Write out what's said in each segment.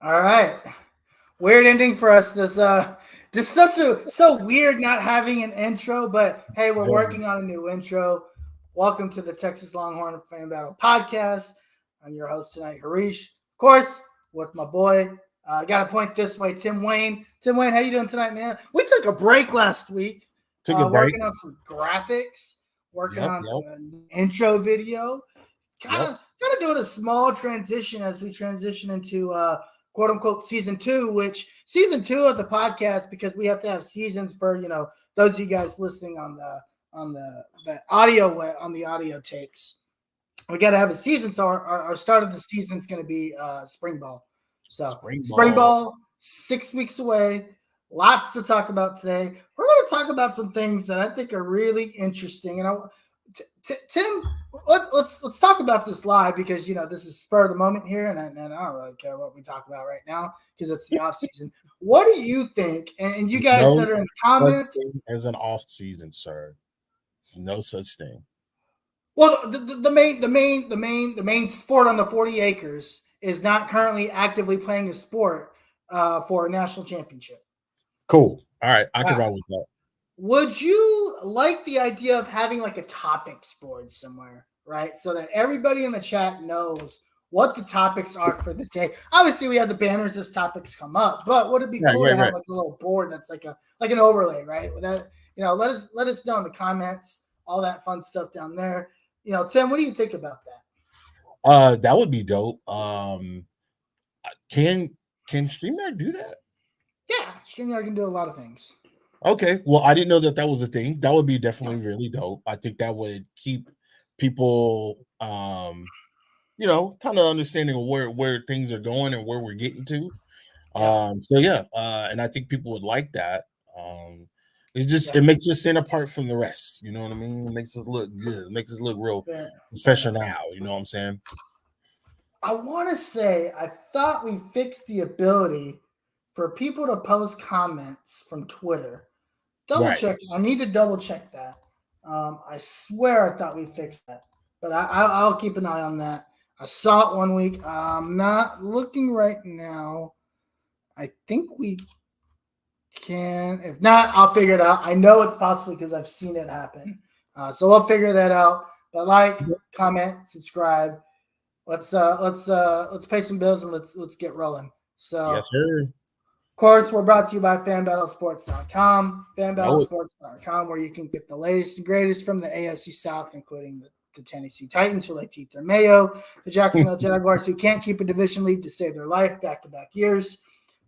All right. Weird ending for us. This so weird not having an intro, but hey, we're Very. working on a new intro. Welcome to the Texas Longhorn Fan Battle Podcast. I'm your host tonight, Harish. Of course, with my boy. I got to point this way, Tim Wayne. Tim Wayne, how you doing tonight, man? We took a break last week. Took a break. Working on some graphics, working Yep, on yep. some intro video. Kind Yep. of doing a small transition as we transition into quote unquote season 2, which season 2 of the podcast, because we have to have seasons for those of you guys listening on the audio tapes. We got to have a season, so our start of the season is going to be spring ball. So spring ball 6 weeks away. Lots to talk about today. We're going to talk about some things that I think are really interesting, and Tim, let's talk about this live, because this is spur of the moment here, and I don't really care what we talk about right now because it's the off season. What do you think? And you guys that are in the comments, as an off season, sir, there's no such thing. Well, the main sport on the 40 acres is not currently actively playing a sport. for a national championship. Cool. All right, I can run with that. Would you like the idea of having like a topics board somewhere, right? So that everybody in the chat knows what the topics are for the day. Obviously, we have the banners as topics come up, but would it be cool to have like a little board that's like an overlay, right? With that, let us know in the comments, all that fun stuff down there. Tim, what do you think about that? That would be dope. Can StreamYard do that? Yeah, StreamYard can do a lot of things. Okay, well, I didn't know that was a thing. That would be definitely really dope. I think that would keep people, kind of understanding of where things are going and where we're getting to. And I think people would like that. It makes us stand apart from the rest. You know what I mean? It makes us look good. It makes us look real professional. You know what I'm saying? I want to say I thought we fixed the ability for people to post comments from Twitter. Double check. I need to double check that. I swear I thought we fixed that, but I'll keep an eye on that. I saw it one week. I'm not looking right now. I think we can. If not, I'll figure it out. I know it's possible because I've seen it happen. So we'll figure that out. But comment, subscribe. Let's pay some bills and let's get rolling. So yes, sir. Of course, we're brought to you by fanbattlesports.com, fanbattlesports.com, where you can get the latest and greatest from the AFC South, including the Tennessee Titans, who like to eat their mayo, the Jacksonville Jaguars, who can't keep a division lead to save their life back-to-back years,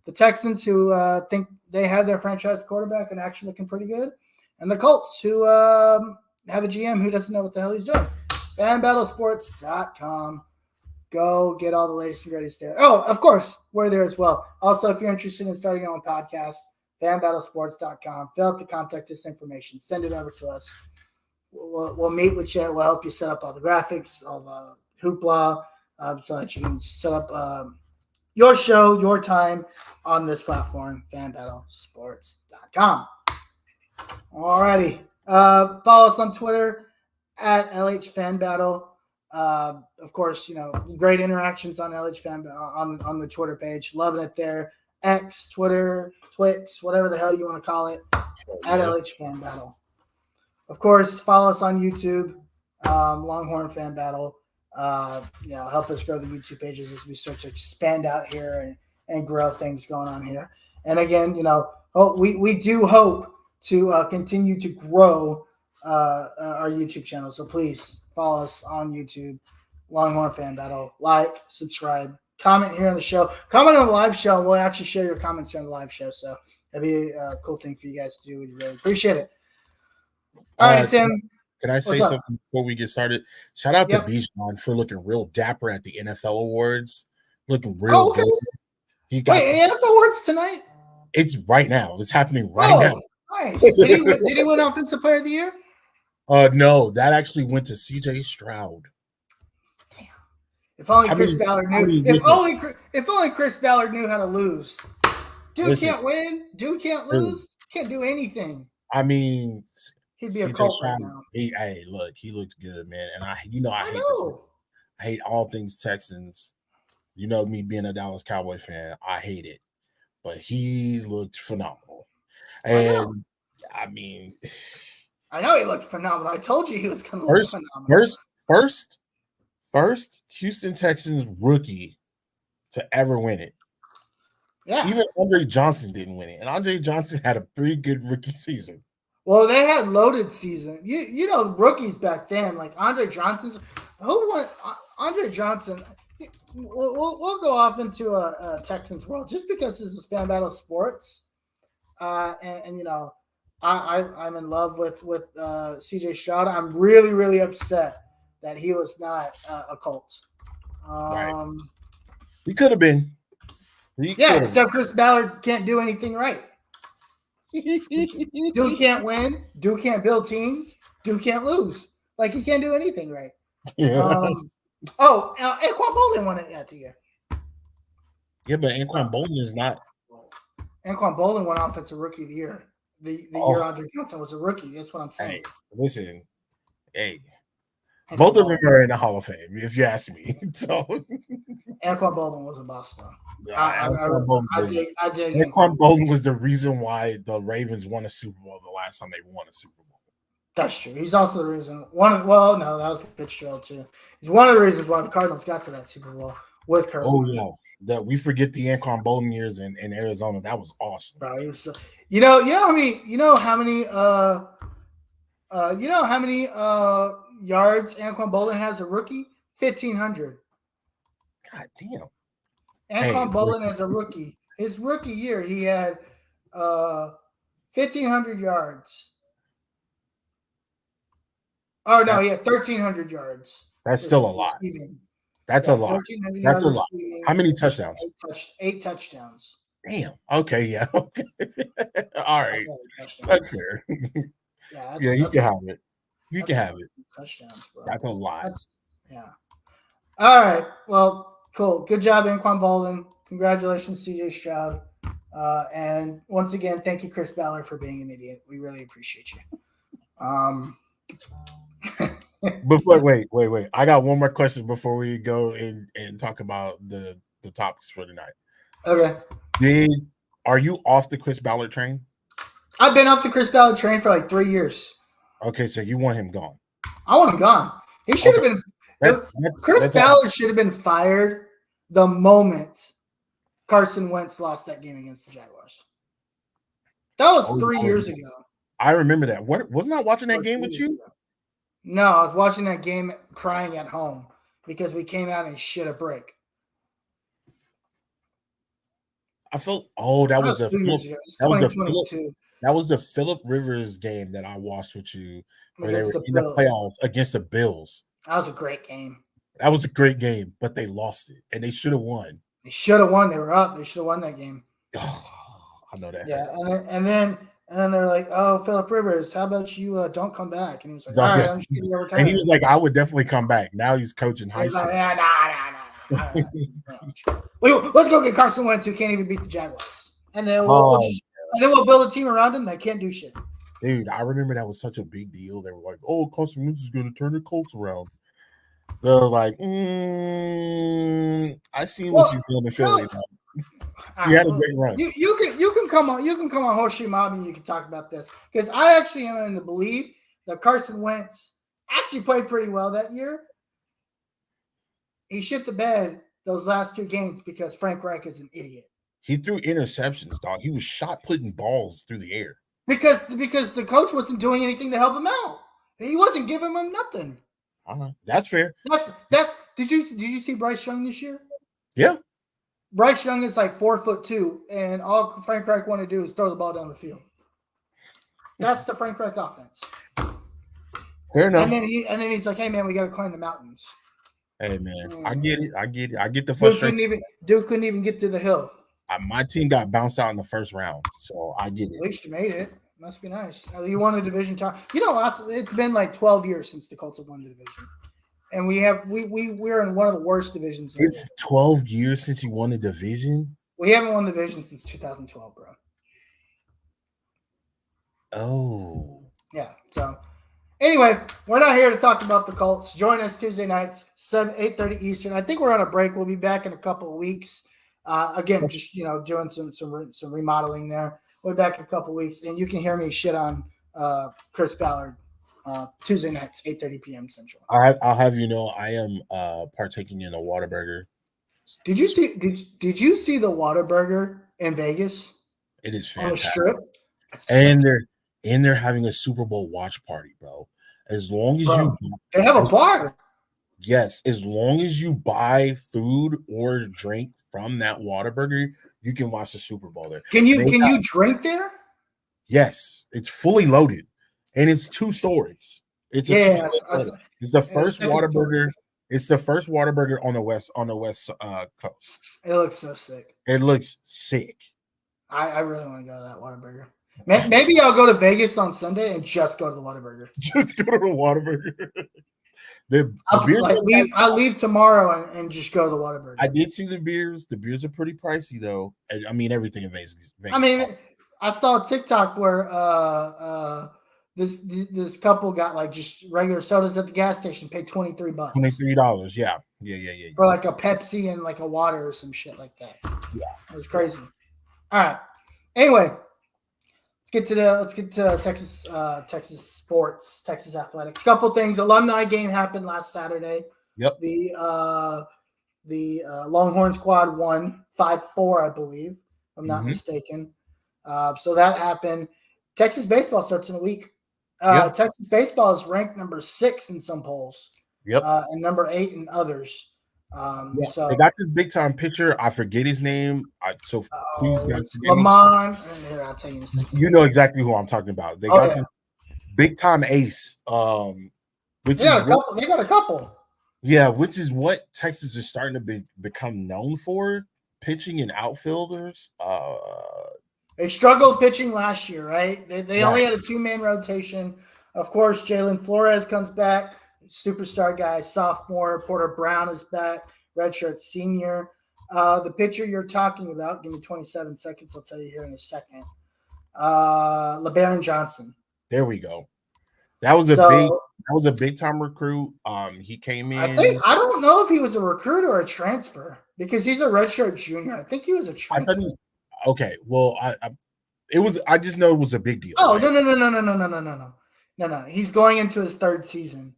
the Texans, who think they have their franchise quarterback and actually looking pretty good, and the Colts, who have a GM who doesn't know what the hell he's doing. fanbattlesports.com. Go get all the latest and greatest there. Oh, of course, we're there as well. Also, if you're interested in starting your own podcast, fanbattlesports.com. Fill out the contact us information. Send it over to us. We'll meet with you. We'll help you set up all the graphics, all the hoopla, so that you can set up your show, your time on this platform, fanbattlesports.com. All righty. Follow us on Twitter at LHFanBattle. Of course, great interactions on LH Fan on the Twitter page. Loving it there. X, Twitter, Twix, whatever the hell you want to call it, at LH Fan Battle. Of course, follow us on YouTube, Longhorn Fan Battle. Help us grow the YouTube pages as we start to expand out here and grow things going on here. And again, we do hope to continue to grow our YouTube channel. So please follow us on YouTube, Longhorn Fan Battle. Like, subscribe, comment here on the show. Comment on the live show. We'll actually share your comments here on the live show. So that'd be a cool thing for you guys to do. We'd really appreciate it. All right, Tim. Can I say something before we get started? Shout out to Bijan for looking real dapper at the NFL awards. Looking real good. NFL awards tonight? It's right now. It's happening right now. Nice. Did he win Offensive Player of the Year? No, that actually went to CJ Stroud. Damn. If only Chris Ballard knew. If only Chris Ballard knew how to lose. Dude can't win. Dude can't lose. Can't do anything. I mean, he'd be a cult right now. Hey, look, he looked good, man. And I hate all things Texans. You know me being a Dallas Cowboy fan, I hate it. But he looked phenomenal. And I mean, I know he looked phenomenal. I told you he was going to look phenomenal. First Houston Texans rookie to ever win it. Yeah. Even Andre Johnson didn't win it. And Andre Johnson had a pretty good rookie season. Well, they had loaded season. You know, rookies back then, like Andre Johnson's. Who won? Andre Johnson. We'll go off into a Texans world just because this is Fan Battle Sports. I'm in love with CJ Stroud. I'm really, really upset that he was not a Colt. Right. He could have been. Except Chris Ballard can't do anything right. Dude can't win. Dude can't build teams. Dude can't lose. Like, he can't do anything right. Yeah. Anquan Bolden won it that year. Yeah, but Anquan Bolden is not. Anquan Bolden won Offensive Rookie of the Year. The year Andre Johnson was a rookie. That's what I'm saying. Hey, listen. Hey, Both of them are in the Hall of Fame, if you ask me. So Anquan Bolden was a bust, though. Anquan Bolden was the reason why the Ravens won a Super Bowl the last time they won a Super Bowl. That's true. He's also the reason. No, that was Fitzgerald too. He's one of the reasons why the Cardinals got to that Super Bowl with Kurt. Oh yeah, that we forget the Anquan Bolden years in Arizona. That was awesome. Bro, he was you know how many yards Anquan Bolden has a rookie? 1,500. God damn. Anquan Bolden as a rookie. His rookie year, he had 1,500 yards. Oh no, he had 1,300 yards. That's still a lot. That's a lot. That's a lot. How many touchdowns? 8 touchdowns. Damn. Okay. Yeah. Okay. All right. That's fair. Yeah. You can have it. You can have it. Touchdowns, bro. That's a lot. Yeah. All right. Well, cool. Good job, Anquan Bolden. Congratulations, CJ Stroud. And once again, thank you, Chris Ballard, for being an idiot. We really appreciate you. Wait. I got one more question before we go and talk about the topics for tonight. Okay. Are you off the Chris Ballard train? I've been off the Chris Ballard train for like 3 years. Okay, so you want him gone? I want him gone. He should have been. Chris Ballard should have been fired the moment Carson Wentz lost that game against the Jaguars. That was 3 years ago. I remember that. Wasn't I watching that game with you? No, I was watching that game crying at home because we came out and shit a brick. I felt that was the Phillip Rivers game that I watched with you where they were in the playoffs against the Bills. That was a great game. That was a great game, but they lost it and they should have won. They should have won. They were up. They should have won that game. Oh, I know that. Yeah, and then they're like, "Oh, Phillip Rivers, how about you don't come back?" And he was like, "All right, I'm just giving you overtime." And he was like, "I would definitely come back." Now he's coaching high school. Like, nah. Let's go get Carson Wentz, who can't even beat the Jaguars, and then we'll build a team around him that can't do shit. Dude, I remember that was such a big deal. They were like, "Oh, Carson Wentz is going to turn the Colts around." So I was like, "I seen what you're doing in Philly." You had a great run. You can come on Horseshoe Mob and you can talk about this because I actually am in the belief that Carson Wentz actually played pretty well that year. He shit the bed those last 2 games because Frank Reich is an idiot. He threw interceptions, dog. He was shot putting balls through the air because the coach wasn't doing anything to help him out. He wasn't giving him nothing. That's fair. Did you see Bryce Young this year? Yeah. Bryce Young is like 4'2", and all Frank Reich wanted to do is throw the ball down the field. That's the Frank Reich offense. Fair enough. And then he's like, "Hey man, we got to climb the mountains." Hey man, I get it. I get the frustration. Dude couldn't even get to the hill. My team got bounced out in the first round, so I get it. At least you made it. Must be nice. You won a division title. It's been like 12 years since the Colts have won the division. And we're in one of the worst divisions. It's 12 years since you won the division? We haven't won the division since 2012, bro. Oh. Yeah. So anyway, we're not here to talk about the Colts. Join us Tuesday nights, 8:30 Eastern. I think we're on a break. We'll be back in a couple of weeks. Again, just doing some remodeling there. We'll be back in a couple of weeks, and you can hear me shit on Chris Ballard Tuesday nights, 8:30 p.m. Central. I'll have you know I am partaking in a Whataburger. Did you see the Whataburger in Vegas? It is fantastic. On the Strip. And they're having a Super Bowl watch party, bro. As long as they have a bar. Yes, as long as you buy food or drink from that Whataburger, you can watch the Super Bowl there. Can you drink there? Yes, it's fully loaded, and it's 2 stories. It's the first Whataburger. It's the first Whataburger on the west coast. It looks so sick. It looks sick. I really want to go to that Whataburger. Maybe I'll go to Vegas on Sunday and just go to the Whataburger. Just go to the Whataburger. I'll leave tomorrow and just go to the Whataburger. I did see the beers. The beers are pretty pricey though. I mean, everything in Vegas. I mean, I saw a TikTok where this couple got like just regular sodas at the gas station, paid $23. $23. Yeah. For like a Pepsi and like a water or some shit like that. Yeah. It was crazy. All right. Anyway, let's get to Texas sports, Texas athletics. Couple things. Alumni game happened last Saturday. Yep. The Longhorn squad won 5-4, I believe, if I'm not mistaken. So that happened. Texas baseball starts in a week. Texas baseball is ranked number 6 in some polls. Yep. And number 8 in others. So they got this big time pitcher. I forget his name. So please, guys, Lamont. Here, I'll tell you in a second. You know exactly who I'm talking about. They got this big time ace. Which they got a couple. Yeah, which is what Texas is starting to become known for, pitching and outfielders. They struggled pitching last year, right? They only had a 2-man rotation. Of course, Jalen Flores comes back, superstar guy, sophomore. Porter Brown is back, redshirt senior. The pitcher you're talking about, give me 27 seconds. I'll tell you here in a second. LeBaron Johnson. There we go. That was a big time recruit. He came in. I don't know if he was a recruit or a transfer because he's a redshirt junior. I think he was a transfer. Okay, well, I just know it was a big deal. Oh, right? No. He's going into his 3rd season.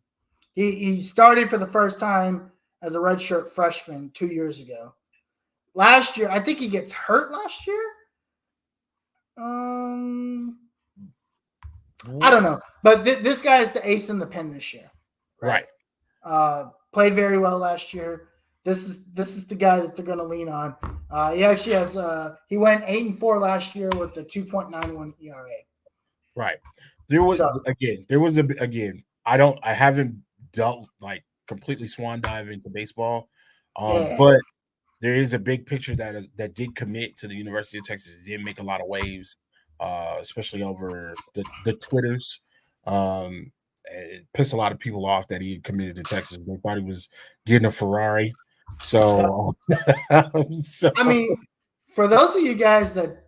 He started for the first time as a redshirt freshman 2 years ago. Last year, I think he gets hurt last year. I don't know, but this guy is the ace in the pen this year. Right. Played very well last year. This is the guy that they're going to lean on. He actually has he went 8-4 last year with a 2.91 ERA. Right. I haven't dealt like completely swan dive into baseball, but there is a big picture that did commit to the University of Texas. It did make a lot of waves, especially over the Twitters. It pissed a lot of people off that he had committed to Texas. They thought he was getting a Ferrari. So I mean, for those of you guys that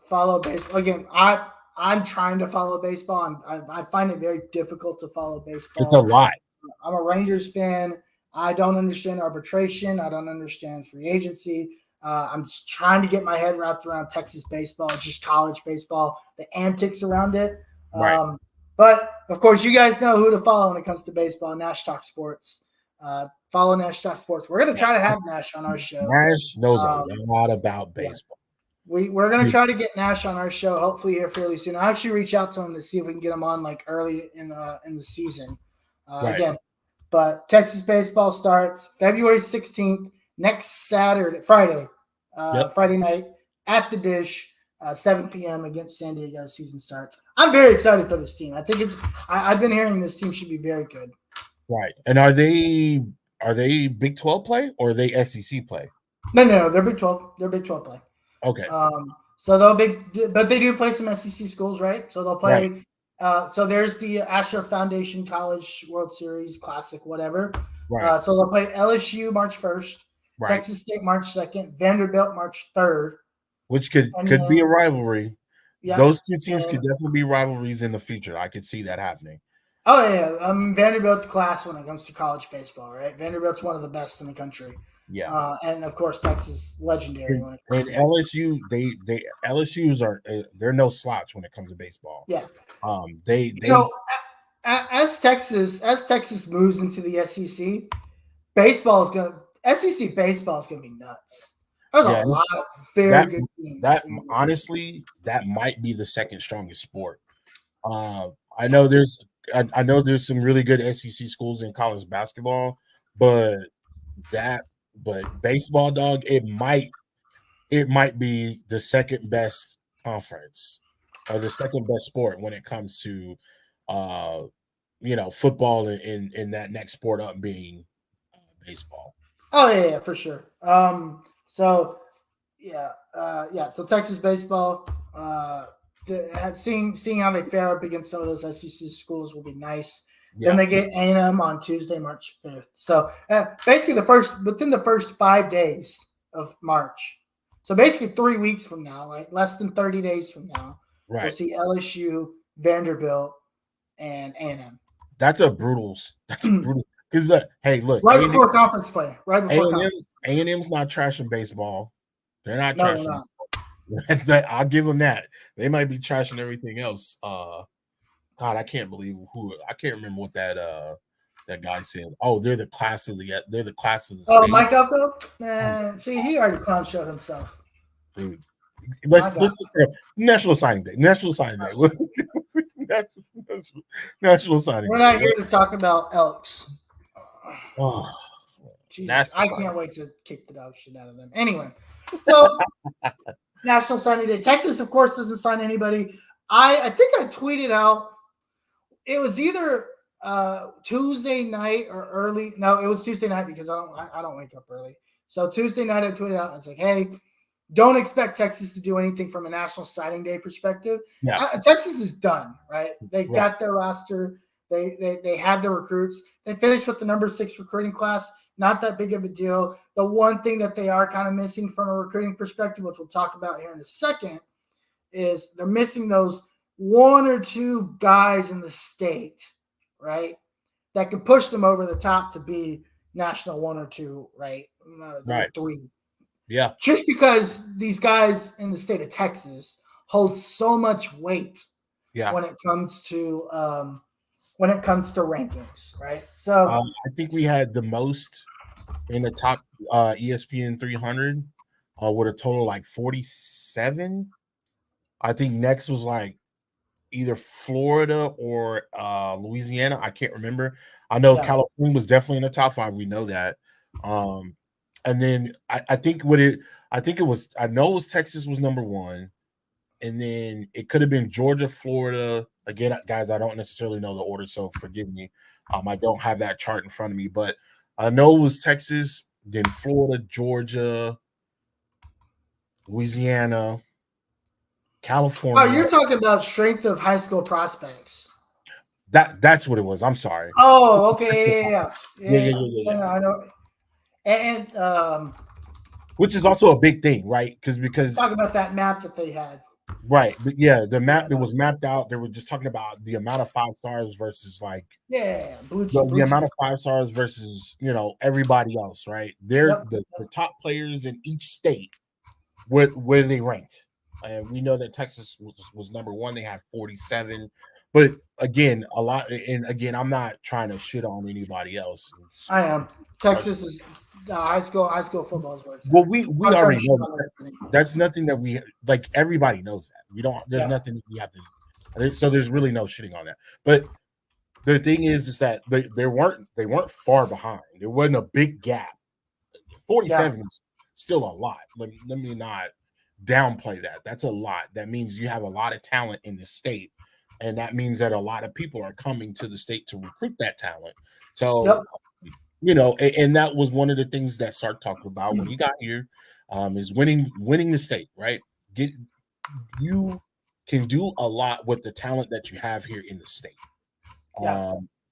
follow baseball, again, I'm trying to follow baseball. I find it very difficult to follow baseball. It's a lot. I'm a Rangers fan. I don't understand arbitration. I don't understand free agency. I'm just trying to get my head wrapped around Texas baseball, just college baseball, the antics around it. Right. But of course, you guys know who to follow when it comes to baseball. Nash Talk Sports. Follow Nash Talk Sports. We're going to try to have Nash on our show. Nash knows a lot about baseball. Yeah. We're going to try to get Nash on our show, hopefully here fairly soon. I'll actually reach out to him to see if we can get him on like early in the season. Again, but Texas baseball starts February 16th, next Friday night at the Dish, 7 p.m. against San Diego. Season starts. I'm very excited for this team. I think I've been hearing this team should be very good. Right. And are they Big 12 play or are they SEC play? No, they're Big 12. They're Big 12 play. Okay. So but they do play some SEC schools, right? So they'll play. Right. So there's the Astros Foundation College World Series Classic, whatever. Right. So they'll play LSU March 1st, right. Texas State March 2nd, Vanderbilt March 3rd. Which could be a rivalry. Yeah. Those two teams could definitely be rivalries in the future. I could see that happening. Oh, yeah. Vanderbilt's class when it comes to college baseball, right? Vanderbilt's one of the best in the country. Yeah. And, of course, Texas legendary. And LSU, they're no slouch when it comes to baseball. Yeah. As Texas moves into the SEC, SEC baseball is going to be nuts. There's a lot of very good teams. Honestly, that might be the second strongest sport. I know there's some really good SEC schools in college basketball, but baseball, dog, it might be the second best conference or the second best sport when it comes to football and that next sport up being baseball. Oh yeah, for sure. So Texas baseball, seeing how they fare up against some of those SEC schools will be nice. Yeah. Then they get A&M on Tuesday, March 5th. So basically within the first 5 days of March. So basically 3 weeks from now, right? Less than 30 days from now, right. We'll see LSU, Vanderbilt, and A&M. That's a brutal. Because hey, look, Right before conference play. Right before conference. A&M's not trashing baseball. They're not trashing. No. I'll give them that. They might be trashing everything else. God, I can't believe I can't remember what that guy said. Oh, they're the class of the state. Oh, Mike Elko? See, he already clown showed himself. Dude. Let's National Signing Day. National Signing Day. National Signing Day. We're not here to talk about Elks. Oh, Jesus, I can't wait to kick the dog shit out of them. Anyway, so National Signing Day. Texas, of course, doesn't sign anybody. I think I tweeted out. It was either Tuesday night or early. No, it was Tuesday night because I don't wake up early. So Tuesday night I tweeted out. I was like, hey, don't expect Texas to do anything from a National Signing Day perspective. Yeah. Texas is done, right? They got their roster. They have the recruits. They finished with the number 6 recruiting class. Not that big of a deal. The one thing that they are kind of missing from a recruiting perspective, which we'll talk about here in a second, is they're missing those 1 or 2 guys in the state, right, that could push them over the top to be national 1 or 2, right? 3. Yeah. Just because these guys in the state of Texas hold so much weight when it comes to rankings, right? So I think we had the most in the top ESPN 300 with a total like 47. I think next was like either Florida or Louisiana. I can't remember. I know California was definitely in the top 5. We know that. And then I know it was Texas was number 1. And then it could have been Georgia, Florida. Again, guys, I don't necessarily know the order, so forgive me. I don't have that chart in front of me, but I know it was Texas, then Florida, Georgia, Louisiana, California. Oh, you're talking about strength of high school prospects. That's what it was. I'm sorry. Oh, okay. Yeah. I know. And which is also a big thing, right? Because talk about that map that they had. Right, but yeah, the map that was mapped out. They were just talking about the amount of 5 stars versus like the amount of 5 stars versus everybody else, right? They're the top players in each state where they ranked, and we know that Texas was number 1. They had 47, but again, a lot. And again, I'm not trying to shit on anybody else. I am. Texas is high school football is where it's well, we already know that's nothing that we like. Everybody knows that we don't. There's nothing that we have to. So there's really no shitting on that. But the thing is that they weren't far behind. There wasn't a big gap. 47 is still a lot. Let me not downplay that. That's a lot. That means you have a lot of talent in the state, and that means that a lot of people are coming to the state to recruit that talent. So. And that was one of the things that Sark talked about when he got here, is winning the state, right? You can do a lot with the talent that you have here in the state.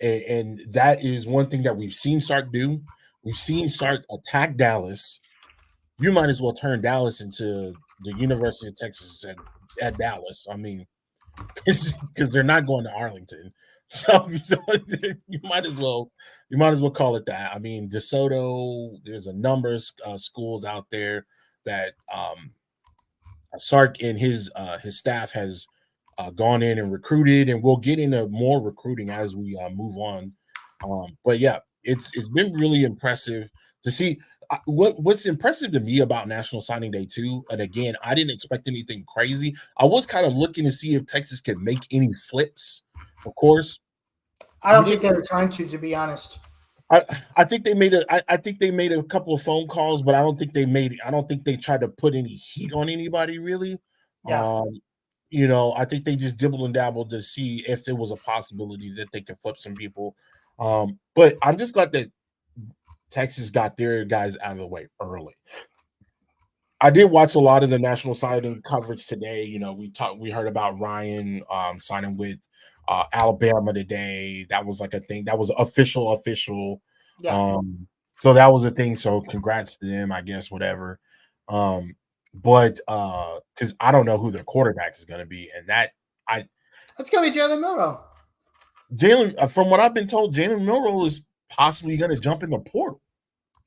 And that is one thing that we've seen Sark do. We've seen Sark attack Dallas. You might as well turn Dallas into the University of Texas at Dallas. I mean, because they're not going to Arlington. So you might as well call it that. I mean, DeSoto, there's a number of schools out there that Sark and his staff has gone in and recruited, and we'll get into more recruiting as we move on. But yeah, it's been really impressive to see. What's impressive to me about National Signing Day too, and again, I didn't expect anything crazy. I was kind of looking to see if Texas could make any flips. Of course, I don't think they were trying to be honest. I think they made a couple of phone calls, but I don't think they tried to put any heat on anybody really. Yeah. I think they just dibbled and dabbled to see if there was a possibility that they could flip some people. But I'm just glad that Texas got their guys out of the way early. I did watch a lot of the national signing coverage today. We heard about Ryan signing with Alabama today. That was like a thing. That was official. Yeah. So that was a thing. So congrats to them, I guess, whatever. But because I don't know who their quarterback is going to be, and it's going to be Jalen Milroe. Jalen, from what I've been told, Jalen Milroe is possibly going to jump in the portal.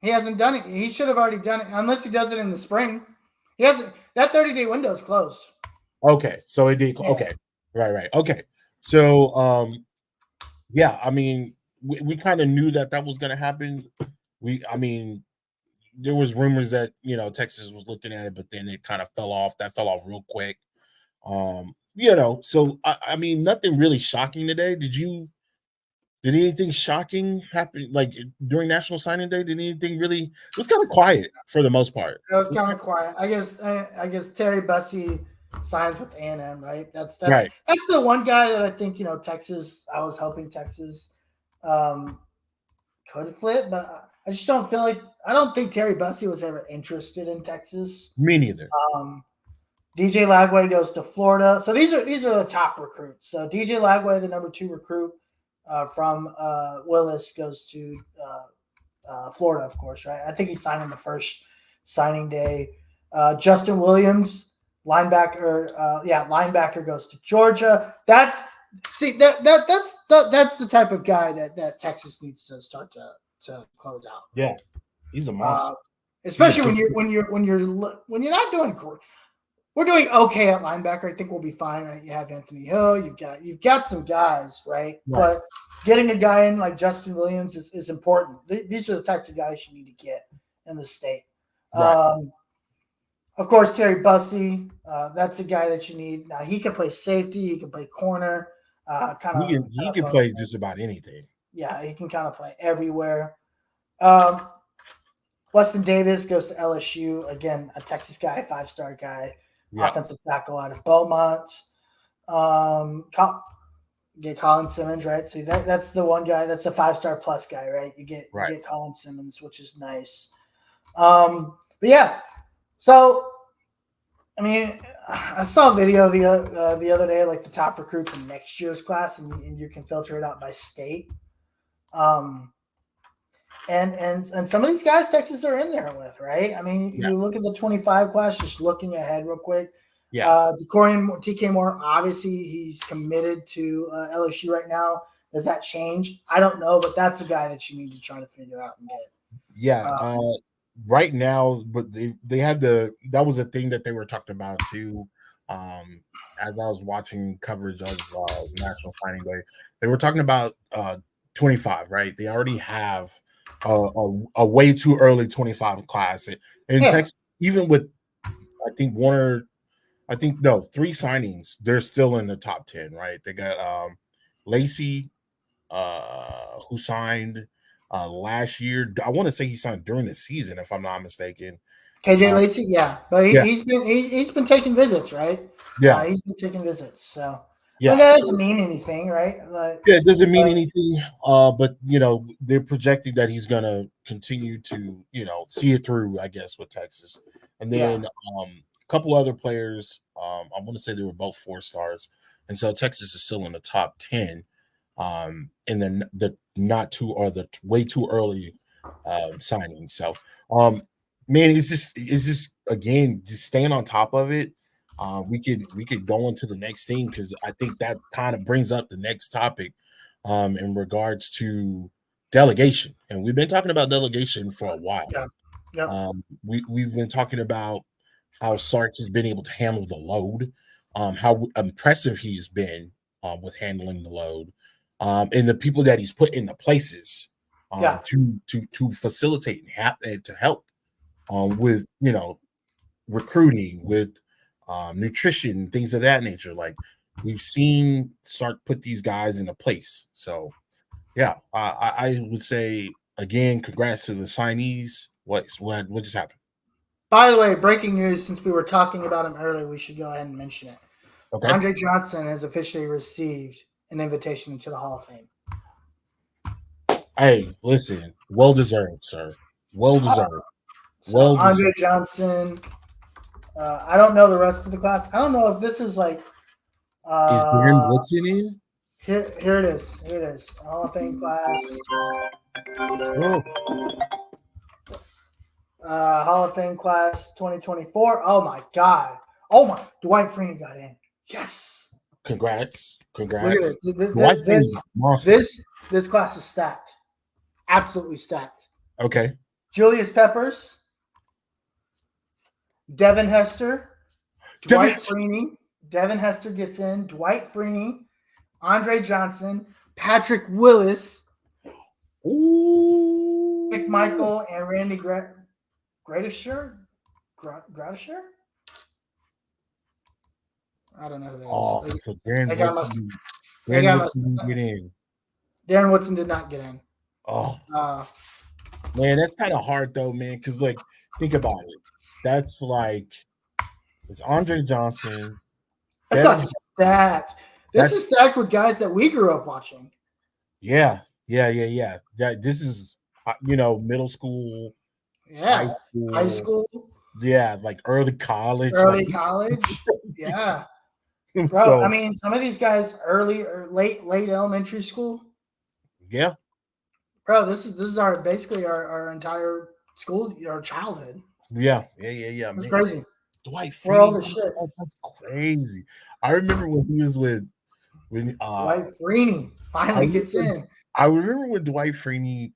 He hasn't done it. He should have already done it, unless he does it in the spring. He hasn't. That 30-day window is closed. Okay, so it did. Yeah. Okay, right. Okay, so yeah, I mean, we kind of knew that was going to happen. I mean, there was rumors that Texas was looking at it, but then it kind of fell off. That fell off real quick. So I mean, nothing really shocking today. Did anything shocking happen like during National Signing Day? Did anything really? It was kind of quiet for the most part. It was kind of quiet. I guess Terry Bussey signs with A&M, right? That's Right. the one guy that I think Texas. I was hoping Texas could flip, but I just don't feel like I don't think Terry Bussey was ever interested in Texas. Me neither. DJ Lagway goes to Florida. So these are the top recruits. So DJ Lagway, the number 2 recruit from Willis, goes to Florida, of course, right? I think he signed on the first signing day. Justin Williams, linebacker, goes to Georgia. That's the type of guy that Texas needs to start to close out. Yeah, he's a monster. Especially when you're not doing great. We're doing okay at linebacker. I think we'll be fine, right? You have Anthony Hill. You've got some guys, right? But getting a guy in like Justin Williams is important. These are the types of guys you need to get in the state. Right. Of course, Terry Bussey. That's a guy that you need. Now he can play safety. He can play corner. He can play just about anything. Yeah, he can kind of play everywhere. Weston Davis goes to LSU. Again, a Texas guy, 5-star guy. Yeah. Offensive tackle out of Beaumont. Get Colin Simmons, right? So that's the one guy. That's a 5-star plus guy, right? You get Colin Simmons, which is nice. But yeah, so I mean, I saw a video the other day, like the top recruits in next year's class, and you can filter it out by state. And some of these guys Texas are in there with, right? I mean, you look at the 25 class, just looking ahead real quick. Yeah. TK Moore, obviously he's committed to LSU right now. Does that change? I don't know, but that's a guy that you need to try to figure out and get. Yeah. Right now, but they had that was a thing that they were talking about too. As I was watching coverage of National Signing Day, they were talking about 25, right? They already have a way too early 25 class in Texas, even with three signings, they're still in the top 10, right? They got Lacey, who signed last year. I want to say he signed during the season, if I'm not mistaken. KJ Lacey, but he's been taking visits, right? Yeah, he's been taking visits, so. Yeah, that doesn't mean anything, right? It doesn't mean anything. But they're projecting that he's gonna continue to, see it through, I guess, with Texas. And then a couple other players, I want to say they were both 4 stars, and so Texas is still in the top 10. And then the way too early signing. So, man, it's just again just staying on top of it. We could go into the next thing because I think that kind of brings up the next topic in regards to delegation, and we've been talking about delegation for a while. We've been talking about how Sark has been able to handle the load, how impressive he's been with handling the load, and the people that he's put in the places to facilitate and to help with recruiting, with nutrition, things of that nature. Like we've seen Sark put these guys in a place. So yeah, I would say again, congrats to the signees. What just happened? By the way, breaking news, since we were talking about him earlier, we should go ahead and mention it. Okay. Andre Johnson has officially received an invitation into the Hall of Fame. Hey, listen, well deserved, sir. Well deserved. Andre Johnson. I don't know the rest of the class. I don't know if this is like. Is Darren Woodson in? Here it is. Here it is. Hall of Fame class. Hall of Fame class 2024. Oh my God. Oh my. Dwight Freeney got in. Yes. Congrats. Look at it. This class is stacked. Absolutely stacked. Okay. Julius Peppers, Devin Hester, Dwight Freeney. Devin Hester gets in. Dwight Freeney, Andre Johnson, Patrick Willis, McMichael, and Randy Gradisher? Gradisher? I don't know who that is. Oh, so Darren Woodson get in. Darren Woodson did not get in. Oh, man, that's kind of hard though, man. Because like, think about it. That's like it's Andre Johnson. That's stacked. This is stacked with guys that we grew up watching. Yeah. This is middle school, high school. Yeah, like early college. Yeah. Bro, so, I mean, some of these guys early or late elementary school. Yeah. Bro, this is basically our entire school, our childhood. Yeah. It's crazy. Dwight Freeney. That's crazy. I remember when he was when Dwight Freeney finally gets in. I remember when Dwight Freeney.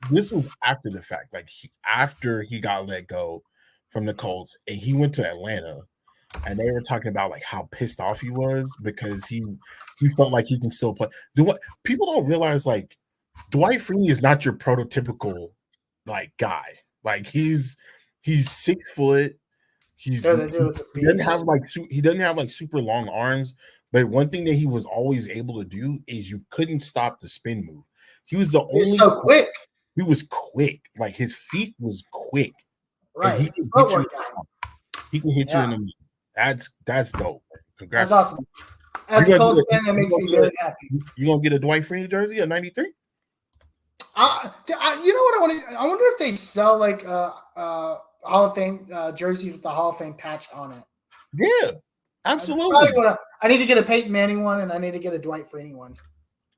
This was after the fact, like after he got let go from the Colts, and he went to Atlanta, and they were talking about like how pissed off he was because he felt like he can still play. People don't realize, like, Dwight Freeney is not your prototypical like guy. Like he's 6 foot. He doesn't have like super long arms, but one thing that he was always able to do is you couldn't stop the spin move. He was the only. He's so quick. He was quick. Like his feet was quick. Right. He can hit you in the knee. That's dope. Congrats. That's awesome. As a Colts fan, that makes me very happy. You gonna get a Dwight Freeney jersey, a 93? You know what I want to? I wonder if they sell like Hall of Fame jersey with the Hall of Fame patch on it. Yeah, absolutely. I need to get a Peyton Manning one, and I need to get a Dwight Freeney one.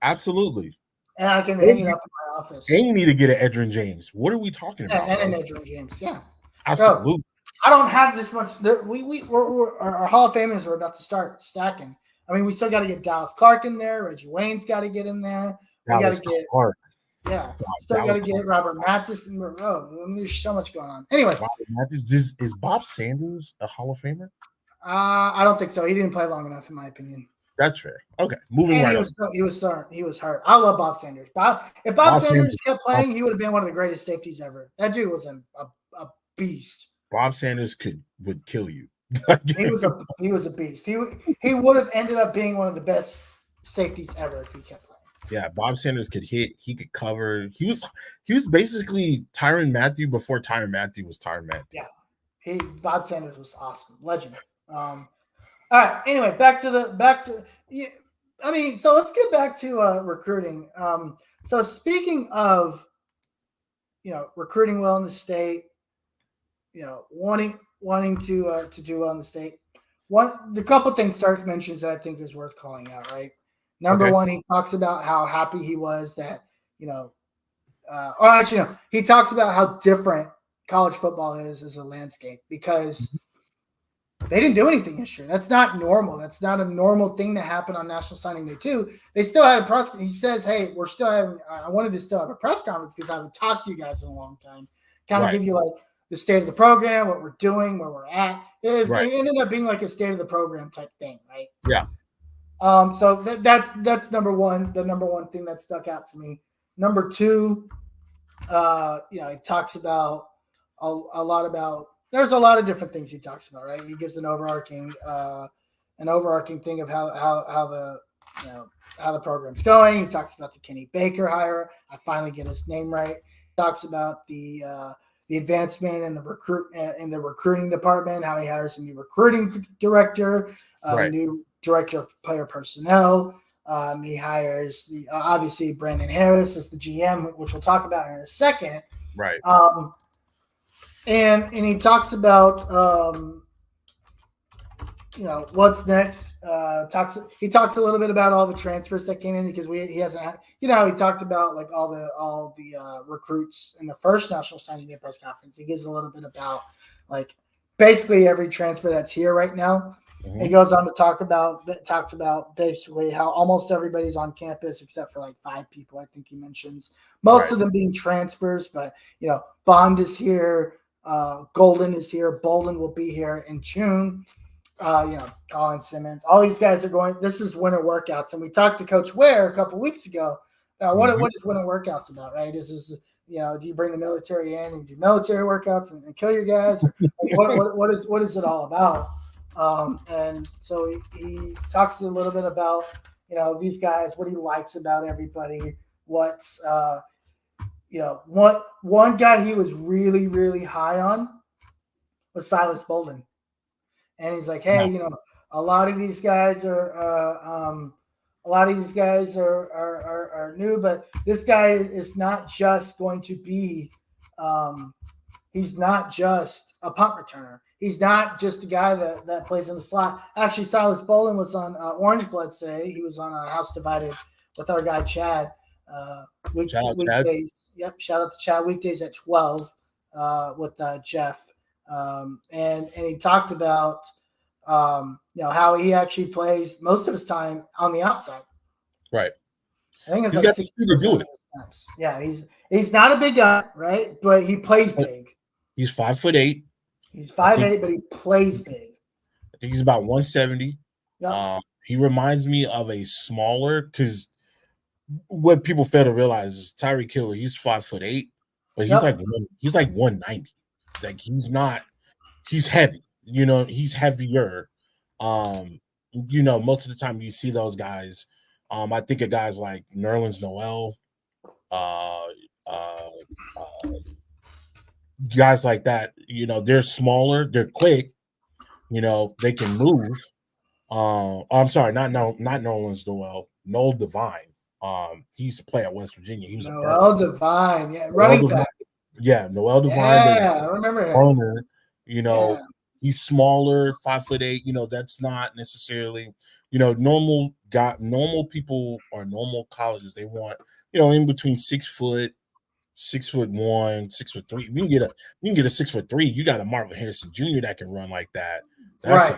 Absolutely. And I can hang it up in my office. And you need to get an Edgerrin James. What are we talking about? And an Edgerrin James, yeah. Absolutely. Bro, I don't have this much. Our Hall of Famers are about to start stacking. I mean, we still got to get Dallas Clark in there. Reggie Wayne's got to get in there. We got to get Clark. Yeah, still got to get Robert Mathis. There's so much going on. Anyway, Robert Mathis, is Bob Sanders a Hall of Famer? I don't think so. He didn't play long enough, in my opinion. That's fair. Okay, moving right on. He was hurt. I love Bob Sanders. If Bob Sanders kept playing, he would have been one of the greatest safeties ever. That dude was a beast. Bob Sanders would kill you. He was a beast. He would have ended up being one of the best safeties ever if he kept playing. Yeah, Bob Sanders could hit. He could cover. He was basically Tyrann Mathieu before Tyrann Mathieu was Tyrann Mathieu. Yeah, Bob Sanders was awesome, legend. All right. Anyway, back to. I mean, so let's get back to recruiting. So speaking of, recruiting well in the state, wanting to do well in the state. The couple things Sark mentions that I think is worth calling out. Right. Number one, he talks about how happy he was that he talks about how different college football is as a landscape because they didn't do anything this year. That's not normal. That's not a normal thing to happen on National Signing Day 2. They still had a press. He says, "Hey, I wanted to still have a press conference because I haven't talked to you guys in a long time. Kind of give you like the state of the program, what we're doing, where we're at." It ended up being like a state of the program type thing, right? Yeah. So that's number one. The number one thing that stuck out to me. Number two, he talks about a lot about. There's a lot of different things he talks about, right? He gives an overarching thing of how the program's going. He talks about the Kenny Baker hire. I finally get his name right. He talks about the advancement in the recruiting department, how he hires a new recruiting director, new director of player personnel. He hires obviously Brandon Harris as the GM, which we'll talk about in a second. Right. And he talks about what's next. He talks a little bit about all the transfers that came in because he hasn't had, he talked about like all the recruits in the first National Signing Day press conference. He gives a little bit about like basically every transfer that's here right now. He goes on to talked about basically how almost everybody's on campus except for like 5 people. I think he mentions most of them being transfers, but Bond is here, Golden is here, Bolden will be here in June. Colin Simmons, all these guys are going. This is winter workouts, and we talked to Coach Ware a couple weeks ago. What is winter workouts about, right? Is this do you bring the military in and do military workouts and kill your guys, or what is it all about? And so he talks a little bit about these guys, what he likes about everybody, what's one guy he was really really high on was Silas Bolden, and he's like, hey, a lot of these guys are new, but this guy is not just going to be he's not just a punt returner. He's not just a guy that plays in the slot. Actually, Silas Bolden was on Orange Bloods today. He was on House Divided with our guy Chad. Weekdays. Chad. Yep. Shout out to Chad. Weekdays at 12 with Jeff. And he talked about how he actually plays most of his time on the outside. Right. I think it's like 60 to do it. Yeah, he's not a big guy, right? But he plays big. He's 5'8". He's 5'8", but he plays big. I think he's about 170. Yep. He reminds me of a smaller, because what people fail to realize is Tyreek Hill, he's 5'8", but he's he's like 190. Like he's heavy. He's heavier. Most of the time you see those guys. I think of guys like Nerlens Noel, guys like that. They're smaller, they're quick. They can move. I'm sorry, not Nerlens Noel, Noel Devine. He used to play at West Virginia. He was Noel Devine, running back. Yeah, Noel Devine. Yeah, I remember him. Runner, he's smaller, 5'8". That's not necessarily normal people or normal colleges. They want in between 6 foot, 6'1", 6'3". We can get a 6'3". You got a Marvin Harrison Jr. that can run like that. Right.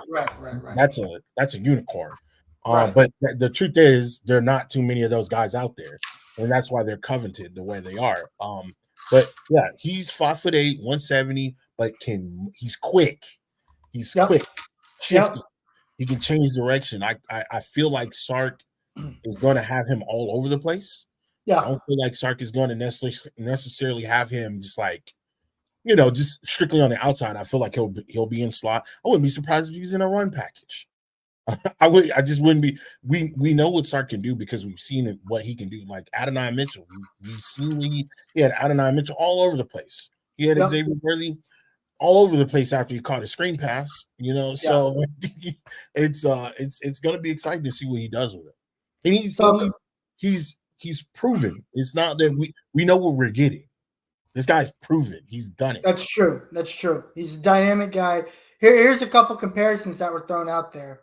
That's a unicorn. But the truth is, there are not too many of those guys out there, and that's why they're coveted the way they are. But yeah, he's 5'8", 170, but he's quick. He's quick, shifty. He can change direction. I feel like Sark is going to have him all over the place. Yeah, I don't feel like Sark is going to necessarily have him just like, just strictly on the outside. I feel like he'll be in slot. I wouldn't be surprised if he was in a run package. I just wouldn't be. We know what Sark can do because we've seen what he can do. Like Adonai Mitchell, we've seen he had Adonai Mitchell all over the place. He had Xavier Worthy all over the place after he caught a screen pass. So it's going to be exciting to see what he does with it. And he's proven. It's not that we know what we're getting. This guy's proven. He's done it. That's true. He's a dynamic guy. Here's a couple comparisons that were thrown out there.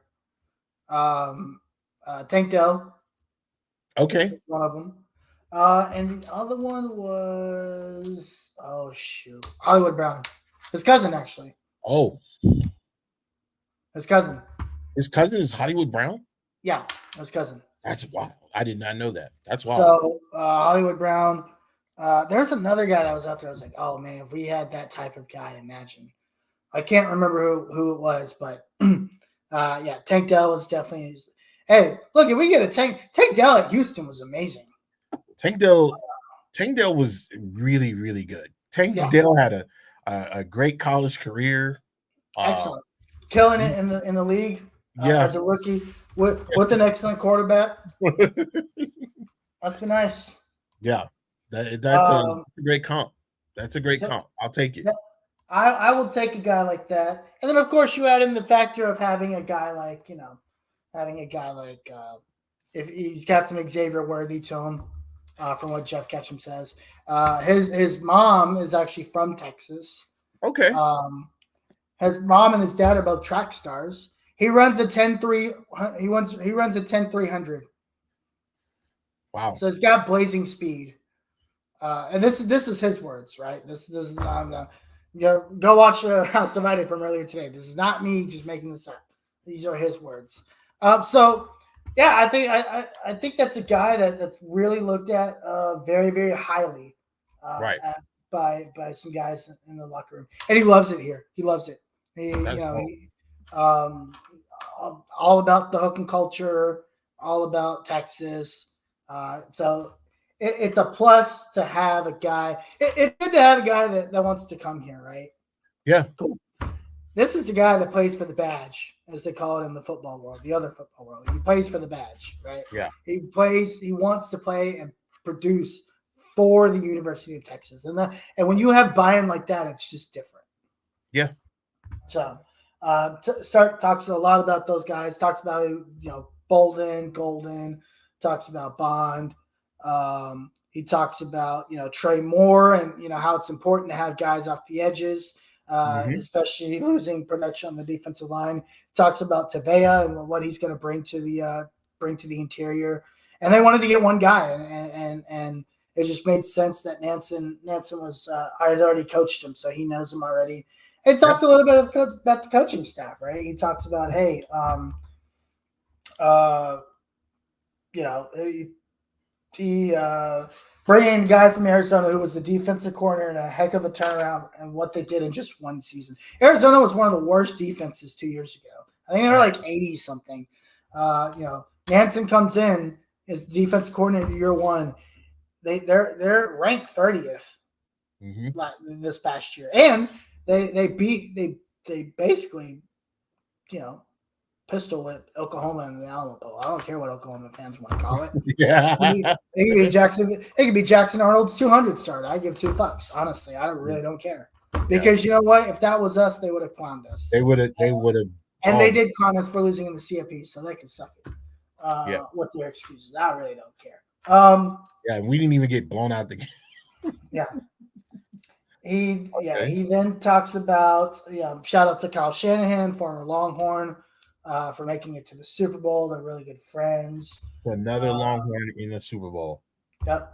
Tank Dell. Okay. One of them. And the other one was Hollywood Brown. His cousin, actually. Oh. His cousin. His cousin is Hollywood Brown? Yeah, his cousin. That's wild. I did not know that. That's wild. So Hollywood Brown. There's another guy that was out there. I was like, oh man, if we had that type of guy, imagine. I can't remember who it was, but Tank Dell was definitely. Hey, look, if we get a Tank Dell at Houston was amazing. Tank Dell was really, really good. Tank Dell had a great college career. Excellent, killing it in the league. As a rookie with an excellent quarterback. That's been nice. Yeah, that's a great comp. That's a great comp. I'll take it. I will take a guy like that, and then of course you add in the factor of having a guy like if he's got some Xavier Worthy to him, from what Jeff Ketchum says. His mom is actually from Texas. Okay. His mom and his dad are both track stars. He runs a 10.3. He runs a 10.300. Wow. So he's got blazing speed. And this is his words, right? This is go watch House Divided from earlier today. This is not me just making this up. These are his words. So yeah, I think that's a guy that's really looked at very very highly Right. by some guys in the locker room, and he loves it here. He loves it. That's dope. Um, all about the hooking culture, all about Texas. So it's a plus to have a guy. It's good to have a guy that wants to come here, right? Yeah. Cool. This is the guy that plays for the badge, as they call it in the football world, the other football world. He plays for the badge, right? Yeah. He wants to play and produce for the University of Texas. And when you have buy-in like that, it's just different. Yeah. So Stark talks a lot about those guys, talks about, Bolden, Golden, talks about Bond. He talks about, Trey Moore and, how it's important to have guys off the edges. Especially losing production on the defensive line. Talks about Tavea and what he's going to bring to the interior. And they wanted to get one guy, and it just made sense that Nansen was I had already coached him, so he knows him already. It talks a little bit about the coaching staff, right? He talks about, hey, he bringing a guy from Arizona who was the defensive coordinator and a heck of a turnaround and what they did in just one season. Arizona was one of the worst defenses 2 years ago. I think they were like 80 something. Nansen comes in as defensive coordinator year one. They're ranked 30th this past year, and they basically pistol whip Oklahoma in the Alamo Bowl. I don't care what Oklahoma fans want to call it. Yeah. It could be Jackson. It could be Jackson Arnold's 200 start. I give 2 fucks. Honestly, I really don't care because you know what? If that was us, they would have clowned us. They would have. And they did clown us for losing in the CFP, so they can suck it. With their excuses, I really don't care. Yeah, we didn't even get blown out the game. Yeah. He then talks about shout out to Kyle Shanahan, former Longhorn, for making it to the Super Bowl. They're really good friends. Another Longhorn in the Super Bowl. Yep.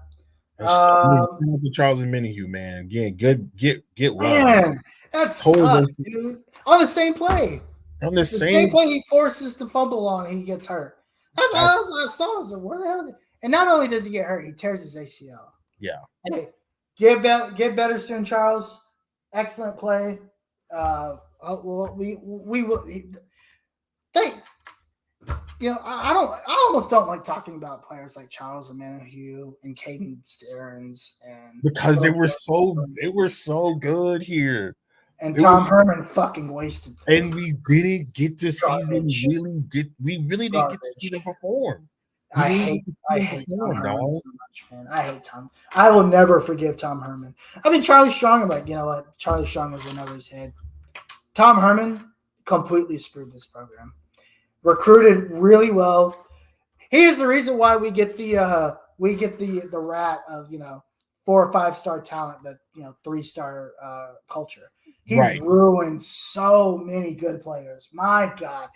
Shout out to Charles and Minihue, man. Again, get well. Man, that sucks, dude. On the same play. On the same play, he forces the fumble on, and he gets hurt. That's what I saw. I where the hell? And not only does he get hurt, he tears his ACL. Yeah. Hey, get better soon, Charles. Excellent play. We will. I almost don't like talking about players like Charles Omenihu and Caden Stearns because they were so good here. And Tom Herman fucking wasted them. And we didn't get to see them we really didn't get to see them perform. I hate Tom Herman so much, man. I hate Tom. I will never forgive Tom Herman. I mean, Charlie Strong, I'm like, you know what? Charlie Strong was in over his head. Tom Herman completely screwed this program. Recruited really well. He is the reason why we get the rat of 4 or 5 star talent, but 3-star culture. He ruined so many good players. My God,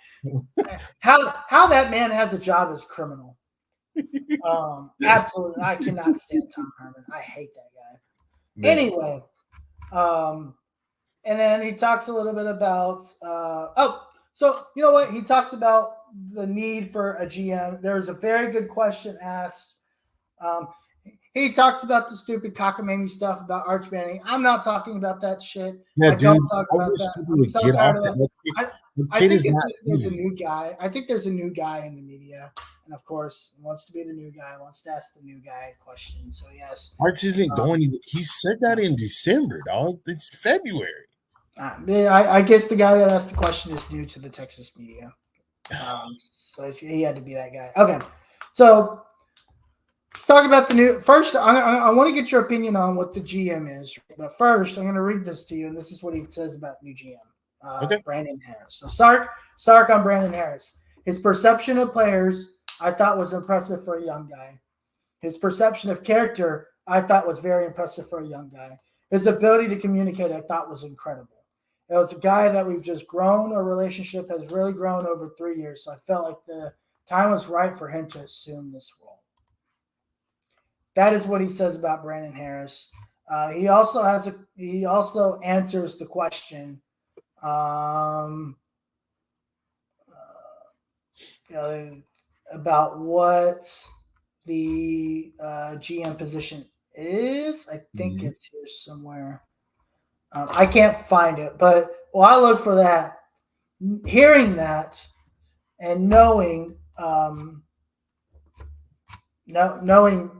how that man has a job is criminal. Absolutely, I cannot stand Tom Herman. I hate that guy. Man. Anyway, and then he talks a little bit about so you know what? He talks about the need for a GM. There's a very good question asked. He talks about the stupid cockamamie stuff about Arch Manning. I'm not talking about that shit. Yeah, I don't talk about that. I'm so tired of that. I think there's a new guy. I think there's a new guy in the media. And of course, he wants to be the new guy, wants to ask the new guy a question. So yes. Arch isn't going. He said that in December, dog. It's February. I guess the guy that asked the question is new to the Texas media. So he had to be that guy. Okay. So let's talk about the new. First, I want to get your opinion on what the GM is. But first, I'm going to read this to you, and this is what he says about new GM, Brandon Harris. So Sark on Brandon Harris. His perception of players, I thought, was impressive for a young guy. His perception of character, I thought, was very impressive for a young guy. His ability to communicate, I thought, was incredible. It was a guy that we've just grown. Our relationship has really grown over 3 years. So I felt like the time was right for him to assume this role. That is what he says about Brandon Harris. He also answers the question. about what the GM position is. I think it's here somewhere. I can't find it, but while I look for that, hearing that and knowing, knowing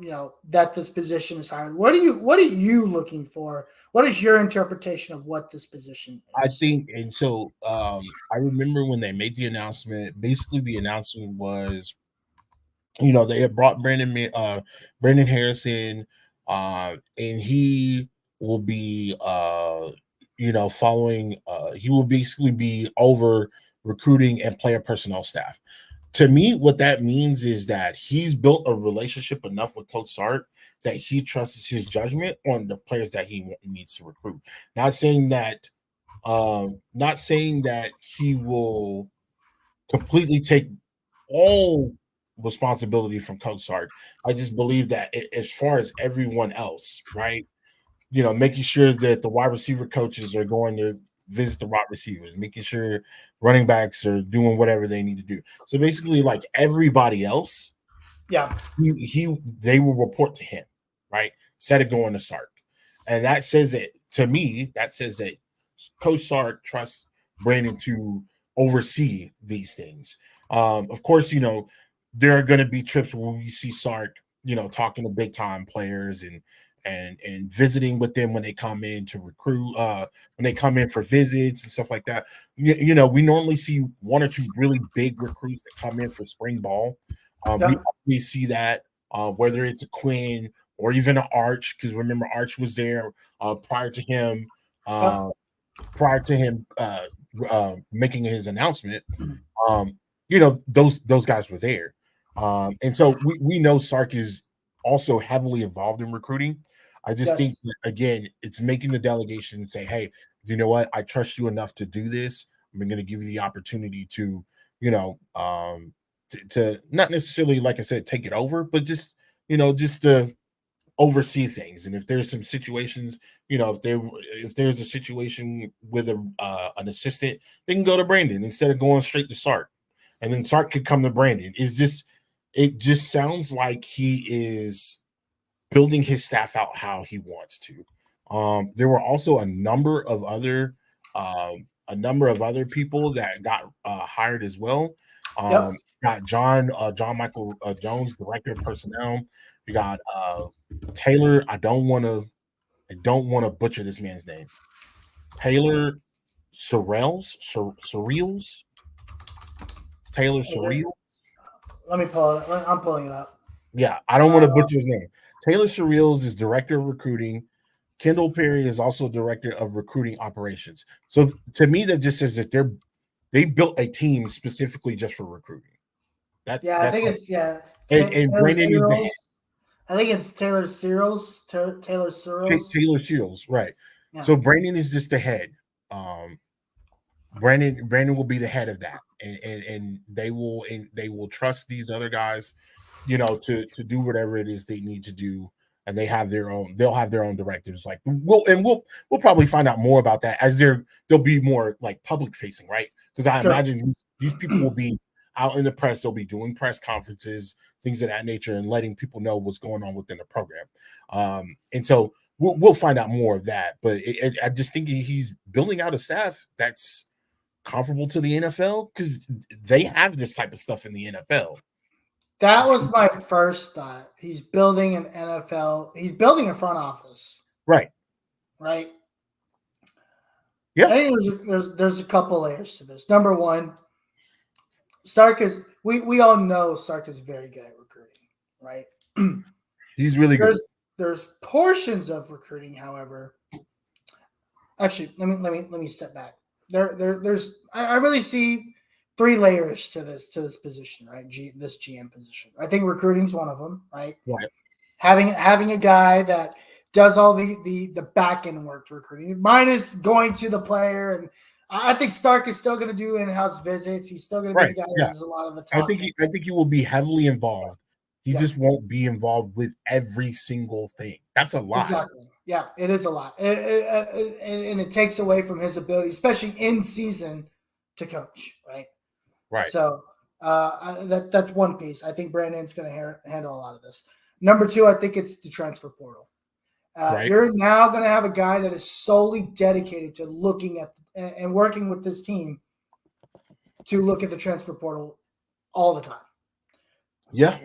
that this position is hired, what are you looking for? What is your interpretation of what this position I is? think, and so I remember when they made the announcement. Basically, the announcement was, they had brought Brandon Harrison, and he will be, following. He will basically be over recruiting and player personnel staff. To me, what that means is that he's built a relationship enough with Coach Sark that he trusts his judgment on the players that he needs to recruit. Not saying that, he will completely take all responsibility from Coach Sark. I just believe that as far as everyone else, right? Making sure that the wide receiver coaches are going to visit the wide receivers, making sure running backs are doing whatever they need to do. So basically, like everybody else, Yeah, they will report to him, right? Instead of going to Sark. And that says that, to me, that says that Coach Sark trusts Brandon to oversee these things. Of course, there are going to be trips where we see Sark, talking to big time players and visiting with them when they come in to recruit, when they come in for visits and stuff like that. We normally see one or two really big recruits that come in for spring ball. We see that, whether it's a Quinn or even an Arch, because remember Arch was there prior to him. Prior to him making his announcement, those guys were there, and so we know Sark is also heavily involved in recruiting. I just yes, think that, again, it's making the delegation say, "Hey, you know what? I trust you enough to do this. I'm going to give you the opportunity to, to not necessarily, like I said, take it over, but just to oversee things. And if there's some situations, if there's a situation with an assistant, they can go to Brandon instead of going straight to Sark, and then Sark could come to Brandon. It just sounds like he is building his staff out how he wants to. There were also a number of other people that got hired as well. yep. Got John Michael Jones, director of personnel. You got Taylor. I don't want to butcher this man's name. Taylor Surreals. Taylor Is it? Surreal. Let me pull it. I'm pulling it up. Yeah, I don't want to butcher his name. Taylor Surreals is director of recruiting. Kendall Perry is also director of recruiting operations. So to me, that just says that they built a team specifically just for recruiting. That's Yeah, I that's think how, it's and Taylor Brandon is the Searles. head. I think it's Taylor Searles. Taylor Searles. Taylor Shields, right? Yeah. So Brandon is just the head. Um, Brandon will be the head of that, and they will trust these other guys, to do whatever it is they need to do, and they'll have their own directives. Like we'll probably find out more about that as they'll be more like public facing, right? Because I Sure. imagine these people will be out in the press. They'll be doing press conferences, things of that nature, and letting people know what's going on within the program. And so we'll find out more of that. But I just think he's building out a staff that's comparable to the NFL because they have this type of stuff in the NFL. That was my first thought. He's building an NFL. He's building a front office. Right. Right. Yeah. I think there's a couple layers to this. Number one, Sark is we all know Sark is very good at recruiting, right? He's really good. There's portions of recruiting, however. Actually, let me step back. I really see three layers to this position, right? This GM position. I think recruiting is one of them, right? Right. Having a guy that does all the back end work to recruiting, minus going to the player, and I think Stark is still going to do in-house visits. He's still going to be the guy that does a lot of the talking. I think he will be heavily involved. He just won't be involved with every single thing. That's a lot. Exactly. Yeah, it is a lot, and it takes away from his ability, especially in season, to coach. Right. Right. So That's one piece. I think Brandon's going to handle a lot of this. Number two, I think it's the transfer portal. Right. You're now going to have a guy that is solely dedicated to looking at and working with this team to look at the transfer portal all the time. Yeah.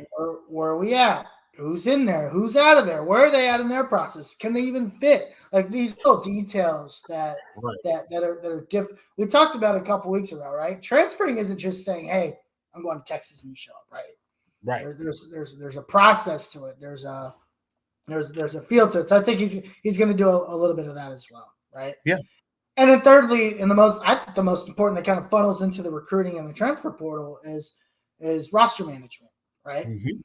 Where are we at? Who's in there? Who's out of there? Where are they at in their process? Can they even fit? Like these little details that are different. We talked about it a couple weeks ago, right? Transferring isn't just saying, "Hey, I'm going to Texas and you show up," right? Right. There's a process to it. There's a feel to it. So I think he's going to do a little bit of that as well, right? Yeah. And then thirdly, I think the most important that kind of funnels into the recruiting and the transfer portal is roster management, right? Mm-hmm.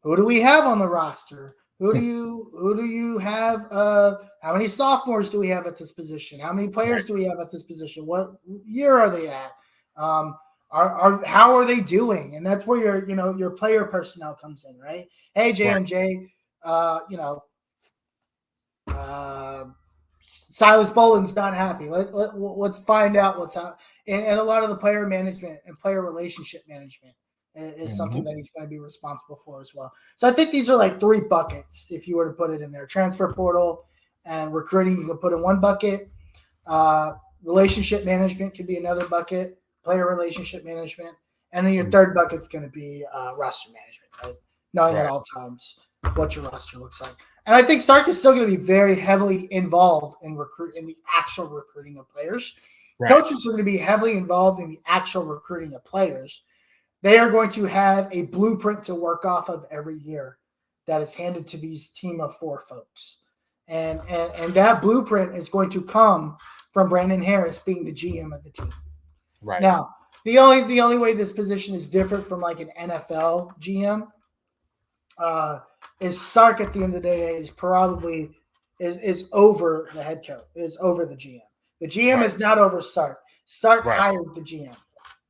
Who do we have on the roster? Who do you have? How many sophomores do we have at this position? How many players do we have at this position? What year are they at? How are they doing? And that's where your player personnel comes in, right? Hey, JMJ, Silas Boland's not happy. Let's find out what's out. And a lot of the player management and player relationship management is something that he's going to be responsible for as well. So I think these are like three buckets if you were to put it in there. Transfer portal and recruiting, you can put in one bucket. Relationship management could be another bucket. Player relationship management. And then your third bucket is going to be roster management, right? Knowing at all times what your roster looks like. And I think Sark is still going to be very heavily involved in the actual recruiting of players. Right. Coaches are going to be heavily involved in the actual recruiting of players. They are going to have a blueprint to work off of every year that is handed to these team of four folks. And that blueprint is going to come from Brandon Harris being the GM of the team. Right. Now, the only way this position is different from like an NFL GM is Sark at the end of the day is probably is over the head coach, is over the GM. The GM is not over Sark. Sark hired the GM,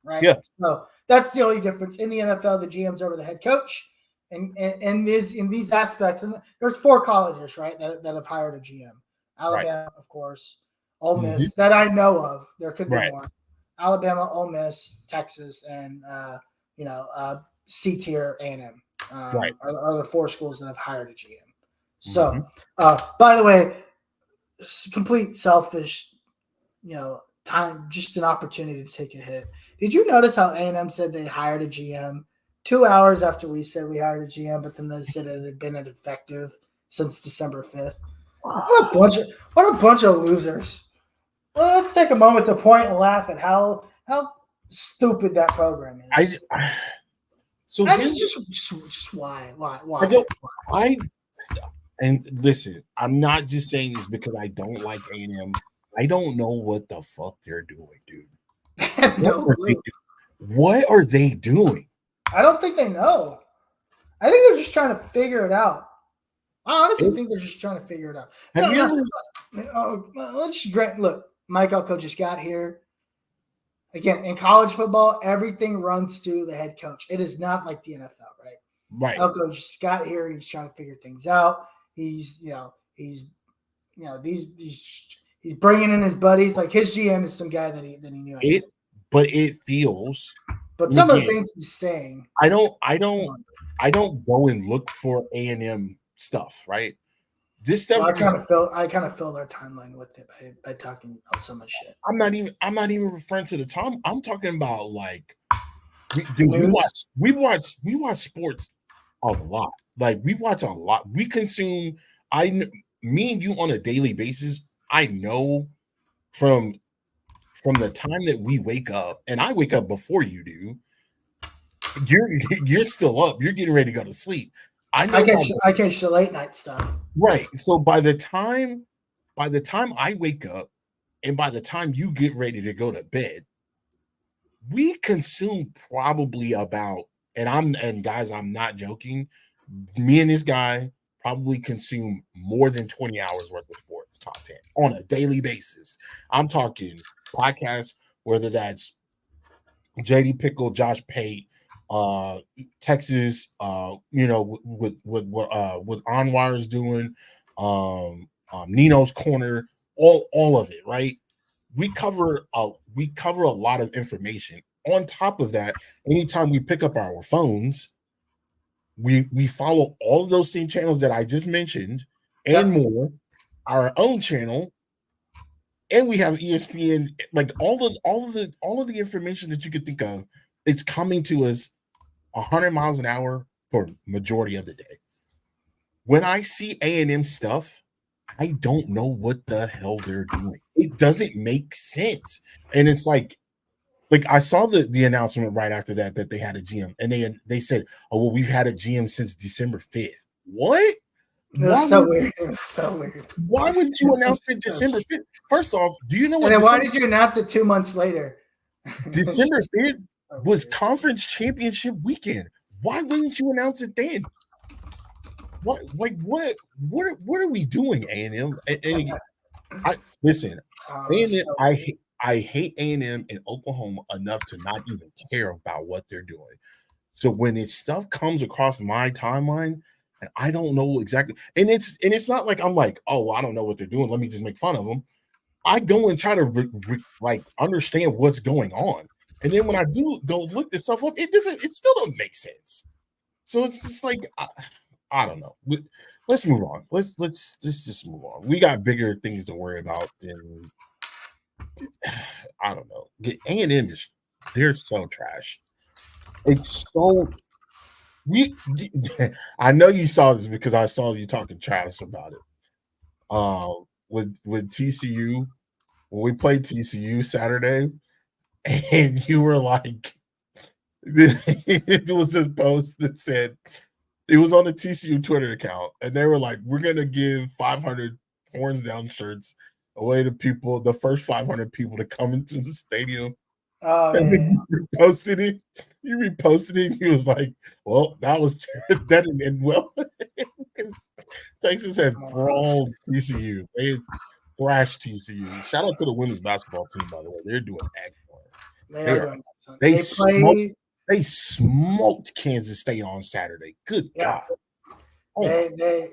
right? Yeah. So that's the only difference. In the NFL, the GM's over the head coach. And in these aspects, and there's four colleges, right, that have hired a GM. Alabama, of course, Ole Miss, that I know of. There could be more. Alabama, Ole Miss, Texas, and C tier A&M are the four schools that have hired a GM. So, by the way, complete selfish, time, just an opportunity to take a hit. Did you notice how A&M said they hired a GM 2 hours after we said we hired a GM, but then they said it had been ineffective since December 5th? What a bunch of losers. Well, let's take a moment to point and laugh at how stupid that program is. Just why? And listen, I'm not just saying this because I don't like A&M. I don't know what the fuck they're doing, dude. What are they doing? I don't think they know. I think they're just trying to figure it out. I honestly think they're just trying to figure it out. Look, Mike Elko just got here. Again, in college football, everything runs through the head coach. It is not like the NFL, right? Right. Elko just got here. He's trying to figure things out. He's bringing in his buddies. Like his GM is some guy that he knew. But it feels. But some of the things he's saying. I don't go and look for A&M stuff, right? This stuff. Well, I kind of fill their timeline with it by talking about so much shit. I'm not even referring to the time. I'm talking about like, we watch sports a lot. Like we watch a lot. We consume. Me and you on a daily basis. I know from the time that we wake up, and I wake up before you do. You're still up. You're getting ready to go to sleep. I catch the late night stuff. Right. So by the time I wake up and by the time you get ready to go to bed, we consume probably about, and guys, I'm not joking, me and this guy probably consume more than 20 hours worth of sports content on a daily basis. I'm talking podcasts, whether that's JD Pickle, Josh Pate, Texas, with what Anwar's doing, Nino's Corner, all of it, right? We cover a lot of information on top of that, anytime we pick up our phones, we follow all of those same channels that I just mentioned and more, our own channel, and we have ESPN. Like all of the information that you could think of, it's coming to us 100 miles an hour for majority of the day. When I see A&M stuff, I don't know what the hell they're doing. It doesn't make sense. And it's like I saw the announcement right after that they had a GM, and they said, "Oh, well, we've had a GM since December 5th." What? It was so weird. It was so weird. Why wouldn't you announce it December 5th? First off, do you know what? And then why did you announce it 2 months later? December 5th was conference championship weekend. Why wouldn't you announce it then? What are we doing, A&M? Listen, A&M, I hate A&M in Oklahoma enough to not even care about what they're doing. So when it's stuff comes across my timeline and I don't know exactly, and it's not like I'm like, oh, I don't know what they're doing, let me just make fun of them. I go and try to understand what's going on, and then when I do go look this stuff up, it still doesn't make sense. So it's just like I don't know. Let's move on. Let's just move on. We got bigger things to worry about than I don't know. A&M they're so trash. It's so I know you saw this because I saw you talking trash about it. With TCU, when we played TCU Saturday, and you were like, it was this post that said it was on the TCU Twitter account, and they were like, "We're gonna give 500 horns down shirts away to people, the first 500 people to come into the stadium." Oh, and then you reposted it. You reposted it. And he was like, "Well, that didn't end well." Texas has brawled TCU. They thrashed TCU. Shout out to the women's basketball team, by the way. They're doing excellent. They smoked Kansas State on Saturday. Good God. They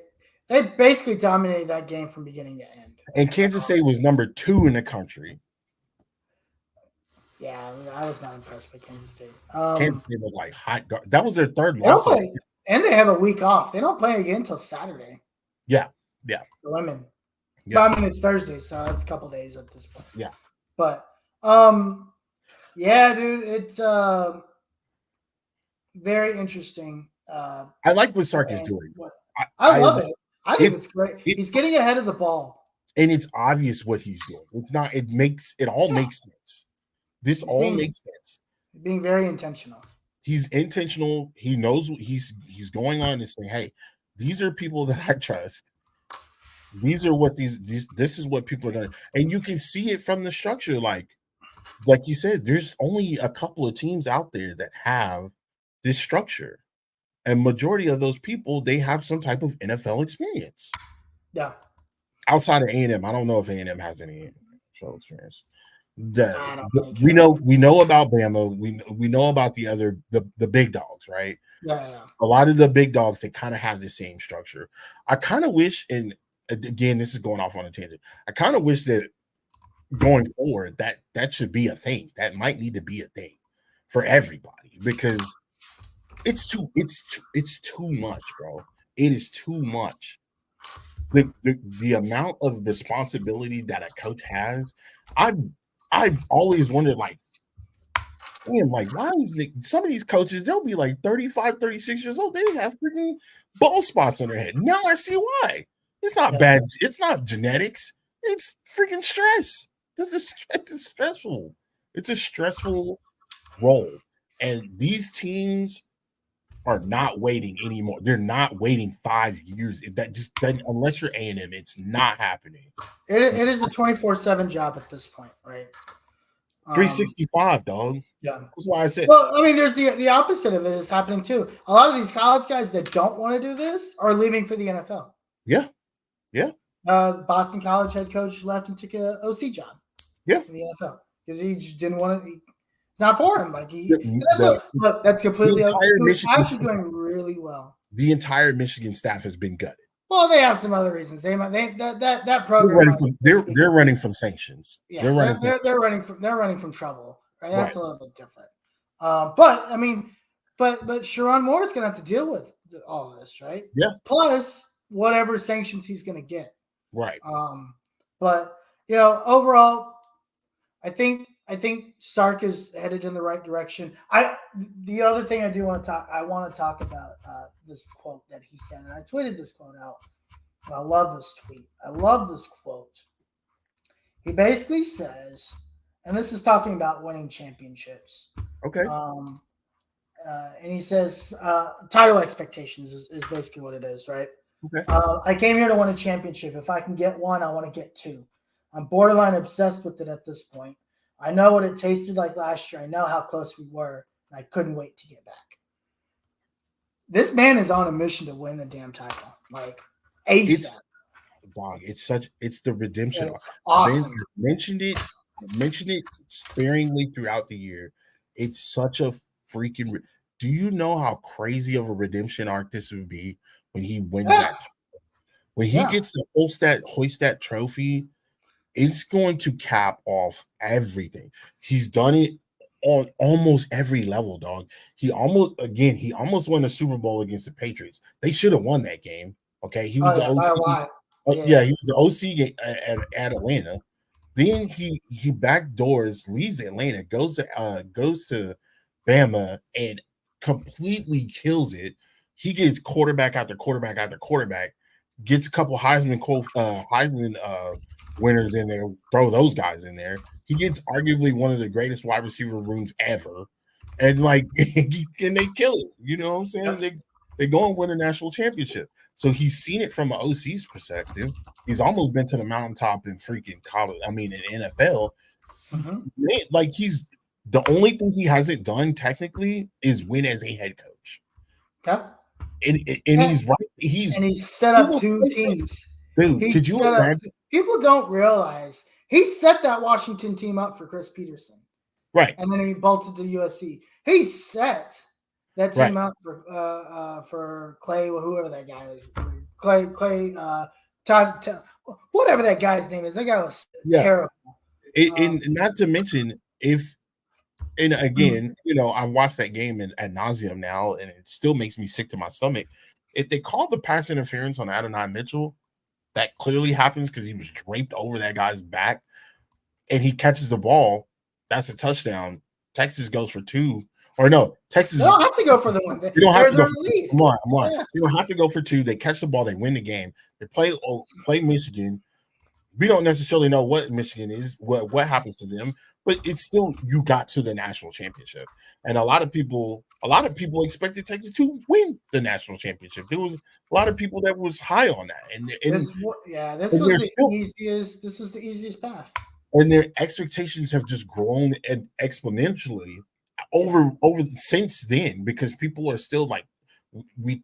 basically dominated that game from beginning to end. And Kansas State was number 2 in the country. Yeah, I was not impressed by Kansas State. Kansas State was like hot guard. That was their third loss. And they have a week off. They don't play again until Saturday. Yeah. The women. Yeah. But, I mean, it's Thursday, so it's a couple days at this point. Yeah. But, yeah, dude, it's very interesting. I like what Sark is doing. I love it. I think it's great. He's getting ahead of the ball. And it's obvious what he's doing. It's not, it all makes sense. This all makes sense. Being very intentional. He's intentional. He knows he's going on and saying, "Hey, these are people that I trust. These are what this is what people are going to," and you can see it from the structure. Like you said, there's only a couple of teams out there that have this structure, and majority of those people, they have some type of NFL experience. Yeah. Outside of A&M, I don't know if A&M has any NFL experience. We know about Bama. We know about the big dogs, right? Yeah. A lot of the big dogs, they kind of have the same structure. I kind of wish, and again, this is going off on a tangent. I kind of wish that going forward that should be a thing. That might need to be a thing for everybody because it's too much, bro. It is too much. The amount of responsibility that a coach has, I've always wondered, like, damn, like, why is some of these coaches, they'll be like 35, 36 years old, they have freaking bald spots on their head. Now I see why. It's not bad. It's not genetics. It's freaking stress. It's stressful. It's a stressful role. And these teams are not waiting anymore. They're not waiting 5 years. That just doesn't, unless you're A&M, it's not happening. It is a 24/7 job at this point, right? 365, dog. Yeah. That's why I said. Well, I mean, there's the opposite of it is happening too. A lot of these college guys that don't want to do this are leaving for the NFL. Yeah. Boston College head coach left and took a OC job. Yeah. In the NFL because he just didn't want to. It's not for him. Like but that's completely. He's actually doing really well. The entire Michigan staff has been gutted. Well, they have some other reasons. That program. They're running from sanctions. Yeah, they're running from trouble. Right? That's a little bit different. But I mean, but Sharon Moore is going to have to deal with all this, right? Yeah. Plus whatever sanctions he's going to get. Right. But overall, I think Sark is headed in the right direction. The other thing I want to talk about this quote that he sent, and I tweeted this quote out. And I love this tweet. I love this quote. He basically says, and this is talking about winning championships. Okay. And he says, title expectations is basically what it is, right? Okay. I came here to win a championship. If I can get one, I want to get two. I'm borderline obsessed with it at this point. I know what it tasted like last year. I know how close we were. And I couldn't wait to get back. This man is on a mission to win the damn title. Like, ASAP. It's the redemption. It's awesome. I mentioned it sparingly throughout the year. It's such a freaking. Do you know how crazy of a redemption arc this would be when he wins that? When he gets the hoist that trophy, it's going to cap off everything. He's done it on almost every level, dog. He almost won the Super Bowl against the Patriots. They should have won that game. Okay, he was the OC. He was the OC at Atlanta. Then he backdoors, leaves Atlanta, goes to Bama and completely kills it. He gets quarterback after quarterback after quarterback, gets a couple Heisman winners in there, throw those guys in there. He gets arguably one of the greatest wide receiver rooms ever, and and they kill it. You know what I'm saying? Yep. They go and win a national championship. So he's seen it from an OC's perspective. He's almost been to the mountaintop in freaking college. I mean, in NFL. Mm-hmm. He's the only thing he hasn't done technically is win as a head coach. Yep. And he's right. He's set up two teams. Dude, could you imagine? People don't realize he set that Washington team up for Chris Peterson. Right. And then he bolted to USC. He set that team up for Clay, whoever that guy is. Clay, Todd, whatever that guy's name is. That guy was terrible. And not to mention, again, I've watched that game ad nauseum now, and it still makes me sick to my stomach. If they call the pass interference on Adonai Mitchell, that clearly happens because he was draped over that guy's back, and he catches the ball. That's a touchdown. Texas goes for two. Or no, Texas. They don't have to go for the one. You don't have to go for two. Come on. Yeah. You don't have to go for two. They catch the ball. They win the game. They play Michigan. We don't necessarily know what Michigan is, what happens to them, but it's still, you got to the national championship. And a lot of people expected Texas to win the national championship. There was a lot of people that was high on that. This was the easiest path. And their expectations have just grown exponentially over since then, because people are still like, we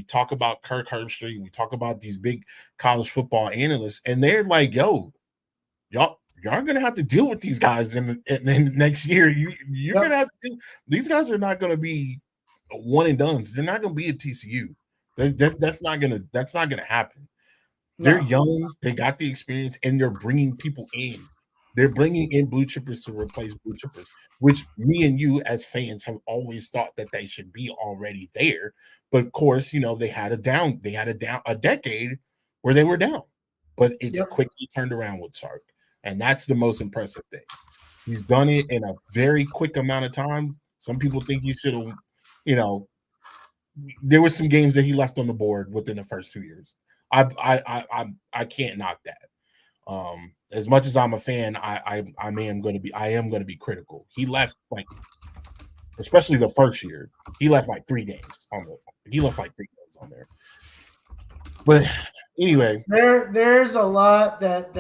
talk about Kirk Herbstreit, we talk about these big college football analysts, and they're like, yo, y'all gonna have to deal with these guys in next year. You're gonna have to these guys are not gonna be one and dones. They're not gonna be at TCU. That's not gonna happen. They're young, they got the experience, and they're bringing people in. They're bringing in blue chippers to replace blue chippers, which me and you as fans have always thought that they should be already there. But of course, they had a decade where they were down, but it's quickly turned around with Sark. And that's the most impressive thing. He's done it in a very quick amount of time. Some people think he should have, there were some games that he left on the board within the first 2 years. I can't knock that. As much as I'm a fan, I am going to be critical. He left especially the first year, he left 3 games on there. But anyway, there's a lot that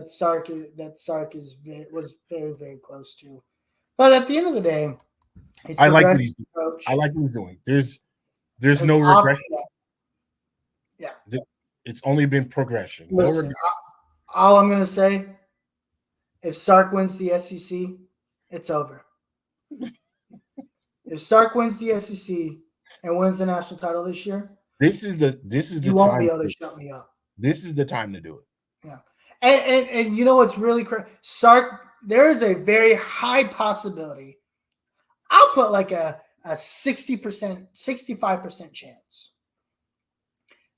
Sark was very, very close to. But at the end of the day, I like what he's doing. I like what he's doing. There's no regression. Yeah. It's only been progression. Listen, all I'm going to say, if Sark wins the SEC, it's over. If Sark wins the SEC and wins the national title this year, this is the you won't be able to shut me up. This is the time to do it. Yeah, and you know what's really crazy? Sark, there is a very high possibility I'll put like a 60%, 65% chance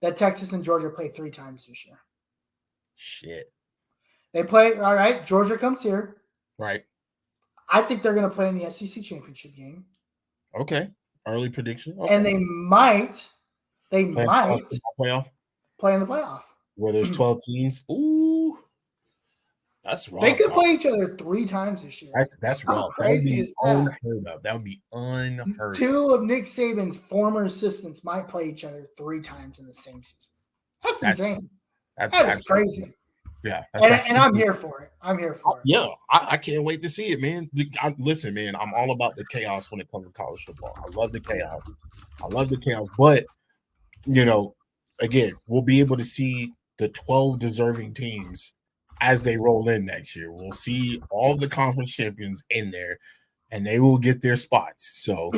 that Texas and Georgia play 3 times this year. Shit. They play, all right, Georgia comes here. Right. I think they're going to play in the SEC championship game. Okay. Early prediction. Okay. And they might play in the playoff. Where there's 12 teams. Ooh. That's rough. They could play each other 3 times this year. That's How rough. crazy is that? Unheard of. That would be unheard of. 2 of Nick Saban's former assistants might play each other 3 times in the same season. That's insane. That is crazy. Yeah. And I'm here for it. Yeah. I can't wait to see it, man. Listen, man, I'm all about the chaos when it comes to college football. I love the chaos. But, again, we'll be able to see the 12 deserving teams as they roll in next year. We'll see all the conference champions in there, and they will get their spots. So,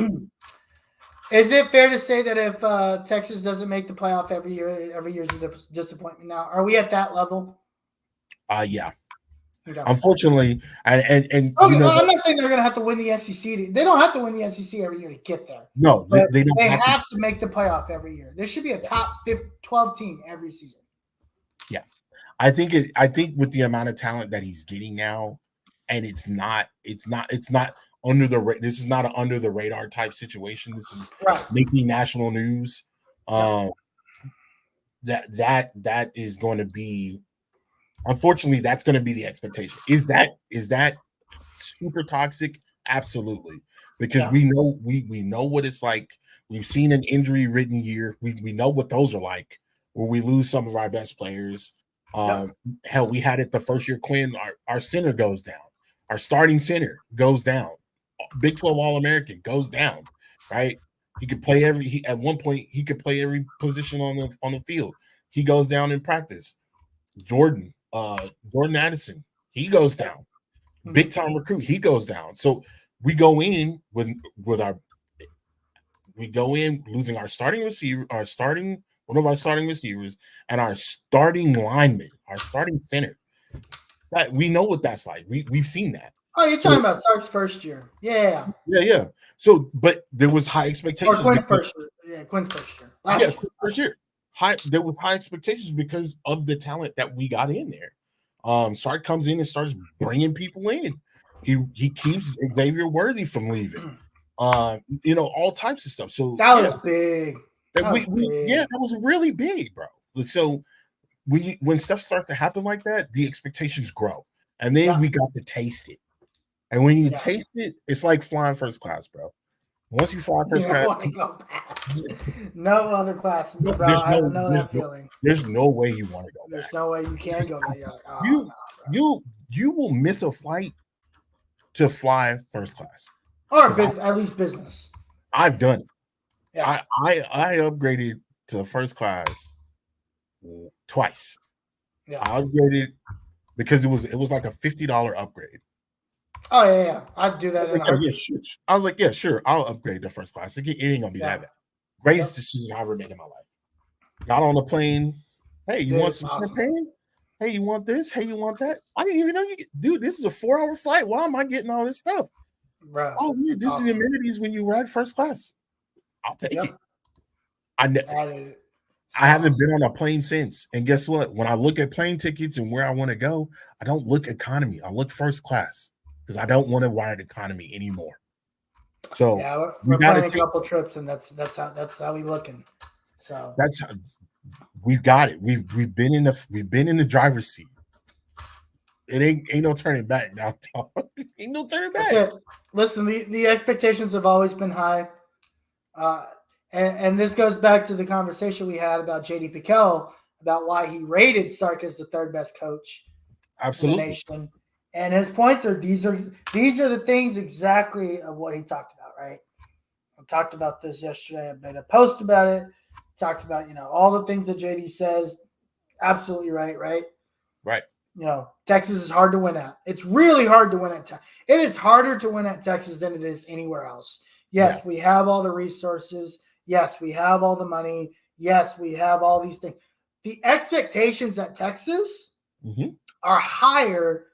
is it fair to say that if Texas doesn't make the playoff every year's a disappointment now? Are we at that level? Yeah. Okay. Unfortunately, and okay, I'm not saying they're going to have to win the SEC. They don't have to win the SEC every year to get there. No, they don't. They have to make the playoff every year. There should be a top 12 team every season. Yeah. I think with the amount of talent that he's getting now, and it's not under the this is not an under the radar type situation. This is making national news. That is going to be, unfortunately, that's going to be the expectation. Is that super toxic? Absolutely, because we know what it's like. We've seen an injury-ridden year. We know what those are like, where we lose some of our best players. Hell, we had it the first year. Quinn, our center goes down. Our starting center goes down. Big 12 All-American goes down. Right? He could play at one point he could play every position on the field. He goes down in practice. Jordan Addison, he goes down. Big time recruit, he goes down. So we go in losing our starting receiver, one of our starting receivers, and our starting lineman, our starting center. That we know what that's like. We've seen that. Oh, you're talking about Sark's first year. Yeah. So, but there was high expectations. Or Quinn's first year. Yeah, Quinn's first year. Quinn's first year. There was high expectations because of the talent that we got in there. Sark comes in and starts bringing people in. He keeps Xavier Worthy from leaving. All types of stuff. So that was big. That was really big, bro. So when stuff starts to happen like that, the expectations grow, and then we got to taste it. And when you taste it, it's like flying first class, bro. Once you fly first class, no other class, bro. I don't know that feeling. There's no way you want to go back. There's no way you can go back. You will miss a flight to fly first class, or at least business. I've done it. Yeah. I upgraded to first class twice. Yeah. I upgraded because it was like a $50 upgrade. Oh yeah. I'd do that. Sure. I was like, yeah, sure. I'll upgrade to first class. It ain't gonna be that bad. Greatest decision I ever made in my life. Got on the plane. Hey, you want some champagne? Hey, you want this? Hey, you want that? I didn't even know dude. This is a 4-hour flight. Why am I getting all this stuff? Bro, yeah, this is the amenities when you ride first class. I'll take it. I haven't been on a plane since. And guess what? When I look at plane tickets and where I want to go, I don't look economy. I look first class because I don't want to ride economy anymore. So we're planning a couple trips, and that's how we looking. So that's how we've got it. We've been in the driver's seat. It ain't no turning back now. Ain't no turning back. That's it. Listen, the expectations have always been high. And this goes back to the conversation we had about J.D. Piquel, about why he rated Sark as the third best coach in the nation. And his points are these are the things exactly of what he talked about, right? I talked about this yesterday. I made a post about it. Talked about, all the things that JD says. Absolutely right. Right. Texas is hard to win at. It's really hard to win at Texas. It is harder to win at Texas than it is anywhere else. Yes, we have all the resources. Yes, we have all the money. Yes, we have all these things. The expectations at Texas are higher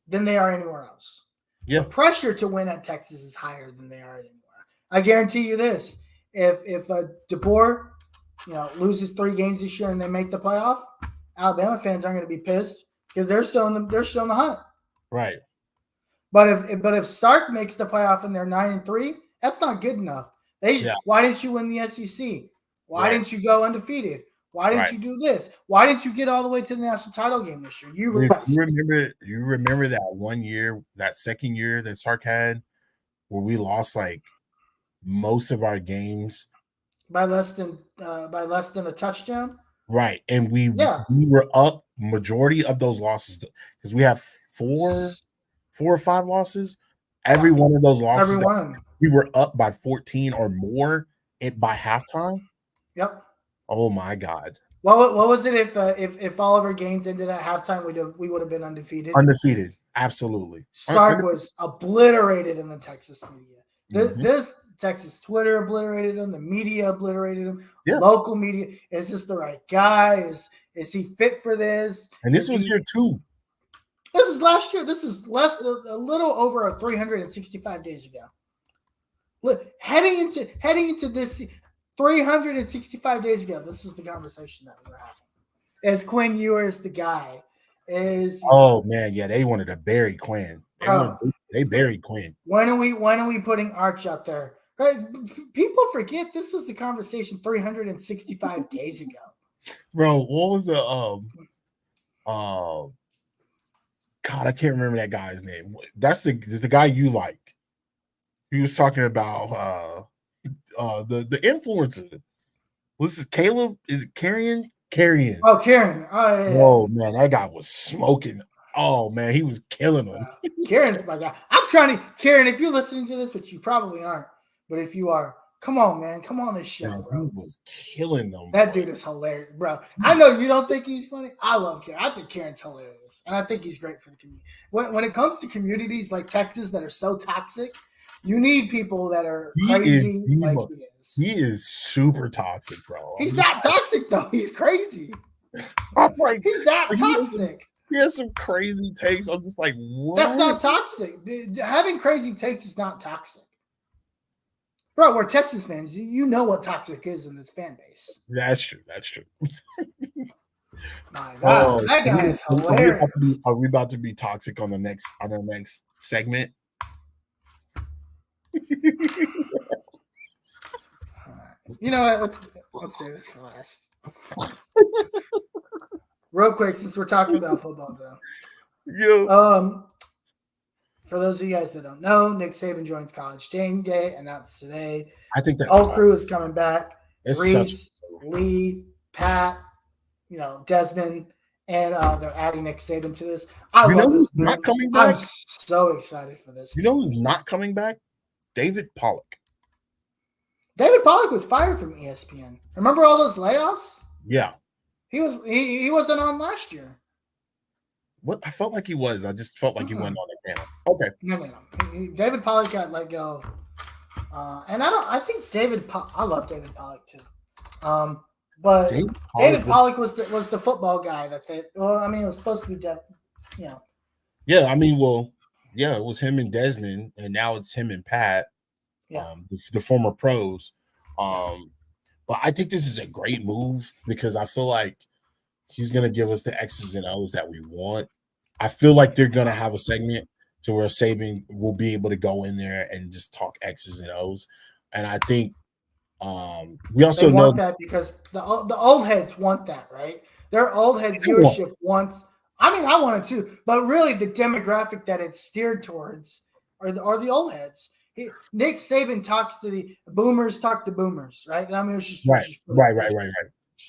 than they are anywhere else. Yeah. The pressure to win at Texas is higher than they are anymore. I guarantee you this: if DeBoer, loses 3 games this year and they make the playoff, Alabama fans aren't going to be pissed because they're still in the hunt. Right. But if Sark makes the playoff and they're 9-3, that's not good enough. Why didn't you win the SEC? Why didn't you go undefeated? Why didn't you do this? Why didn't you get all the way to the national title game this year? You remember that one year, that second year that Sark had, where we lost like most of our games by less than a touchdown. Right, and we were up majority of those losses because we have 4 or 5 losses. Every one of those losses, we were up by 14 or more by halftime. Yep. Oh my God. What was it if Oliver Gaines ended at halftime? We would have been undefeated. Undefeated, absolutely. Sark was obliterated in the Texas media. This Texas Twitter obliterated him. The media obliterated him. Yeah. Local media. Is this the right guy? Is he fit for this? And this was year 2. This is last year. This is a little over 365 days ago. Look, heading into this 365 days ago, this is the conversation that we were having. Is Quinn Ewers the guy? Man, yeah, they wanted to bury Quinn. They buried Quinn. When are we putting Arch out there? People forget this was the conversation 365 days ago. Bro, what was the God, I can't remember that guy's name. That's the guy you like. He was talking about the influencer. This is Caleb. Is it Carrion? Carrion. Oh, Karen. Oh, yeah. Oh man, that guy was smoking. Oh man, he was killing them. Karen's my guy. I'm trying to, Karen, if you're listening to this, which you probably aren't, but if you are, come on, man. Come on this show, bro. He was killing them. That dude is hilarious, bro. I know you don't think he's funny. I love Karen. I think Karen's hilarious. And I think he's great for the community. When it comes to communities like Texas that are so toxic, you need people that are crazy like he is. He is super toxic, bro. He's not toxic, though. He's crazy. Like, he's not toxic. He has some crazy takes. I'm just like, what? That's not toxic. Having crazy takes is not toxic. Bro, we're Texas fans. You know what toxic is in this fan base. That's true. My God, that guy is hilarious. Are we about to be toxic on the next segment? You know what? Let's say this for last. Real quick, since we're talking about football, though. Yeah. For those of you guys that don't know, Nick Saban joins College Game Day, announced today. I think that whole crew is coming back. It's Reese, Lee, Pat, Desmond, and they're adding Nick Saban to this. I love this. Not coming back? I'm so excited for this. You know who's not coming back? David Pollock. David Pollock was fired from ESPN. Remember all those layoffs? Yeah. He wasn't on last year. What? I felt like he was. I just felt like he went on the panel. Okay. No. David Pollock got let go. And I think I love David Pollock too. But David Pollock was the football guy it was supposed to be Yeah, it was him and Desmond, and now it's him and Pat. Yeah. The former pros. But I think this is a great move because I feel like he's gonna give us the X's and O's that we want. I feel like they're gonna have a segment to where Saban will be able to go in there and just talk X's and O's. And I think we also know that because the old heads want that, right? Their old head viewership wants. I mean, I want it too, but really the demographic that it's steered towards are the old heads. Nick Saban talks to the boomers, right? I mean, it's just right.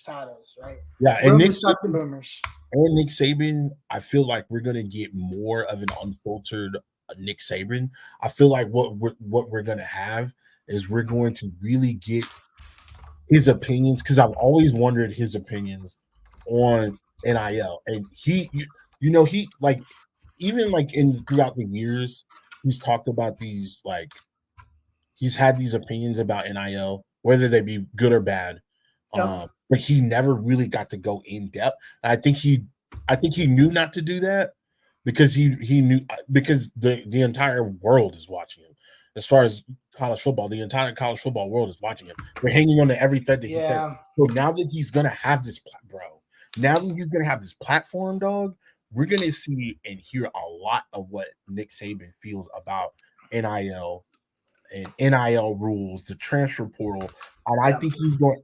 Titles, right? Yeah, and Nick talk to boomers. And Nick Saban, I feel like we're gonna get more of an unfiltered Nick Saban. I feel like what we're gonna have is we're going to really get his opinions because I've always wondered his opinions on NIL, and he like even like throughout the years. He's talked about these, like, he's had these opinions about NIL, whether they be good or bad. But he never really got to go in depth. And I think he knew not to do that, because he knew, because the entire world is watching him. As far as college football, the entire college football world is watching him. They're hanging on to every thread that he says. So now that he's gonna have this, now that he's gonna have this platform, dog, we're gonna see and hear a lot of what Nick Saban feels about NIL and NIL rules, the transfer portal. And I think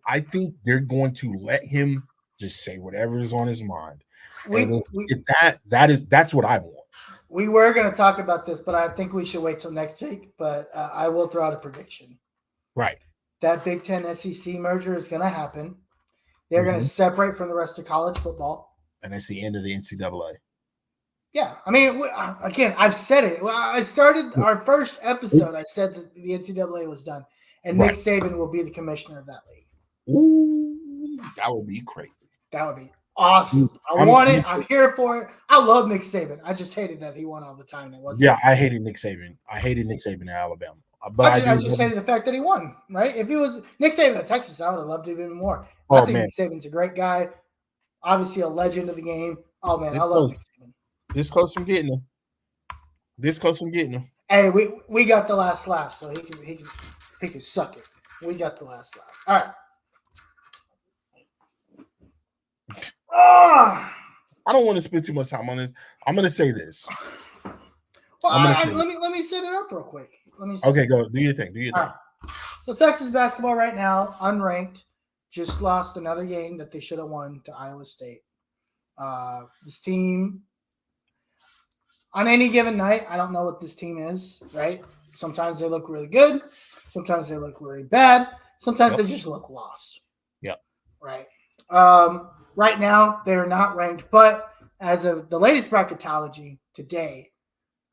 I think they're going to let him just say whatever is on his mind. That's what I want. We were going to talk about this, but I think we should wait till next week. But I will throw out a prediction. Right. That Big Ten SEC merger is going to happen. They're going to separate from the rest of college football. And that's the end of the NCAA. Yeah. I mean, again, I've said it. I started our first episode. I said that the NCAA was done. And Nick Saban will be the commissioner of that league. Ooh, that would be crazy. That would be awesome. I want it. I'm here for it. I love Nick Saban. I just hated that he won all the time. It wasn't. I hated Nick Saban. I hated Nick Saban in Alabama. But I just hated the fact that he won, right? If he was Nick Saban at Texas, I would have loved him even more. I think Nick Saban's a great guy. Obviously a legend of the game. Oh, man, I love Nick Saban. This close from getting him. Hey, we got the last laugh, so he can suck it. We got the last laugh. All right. I don't want to spend too much time on this. I'm going to say this. Well, let me set it up real quick. Okay, go. Do your thing. Right. So Texas basketball right now, unranked, just lost another game that they should have won to Iowa State. This team, on any given night, I don't know what this team is, right? Sometimes they look really good. Sometimes they look really bad. Sometimes they just look lost. Yeah. Right. Right now, they are not ranked, but as of the latest bracketology today,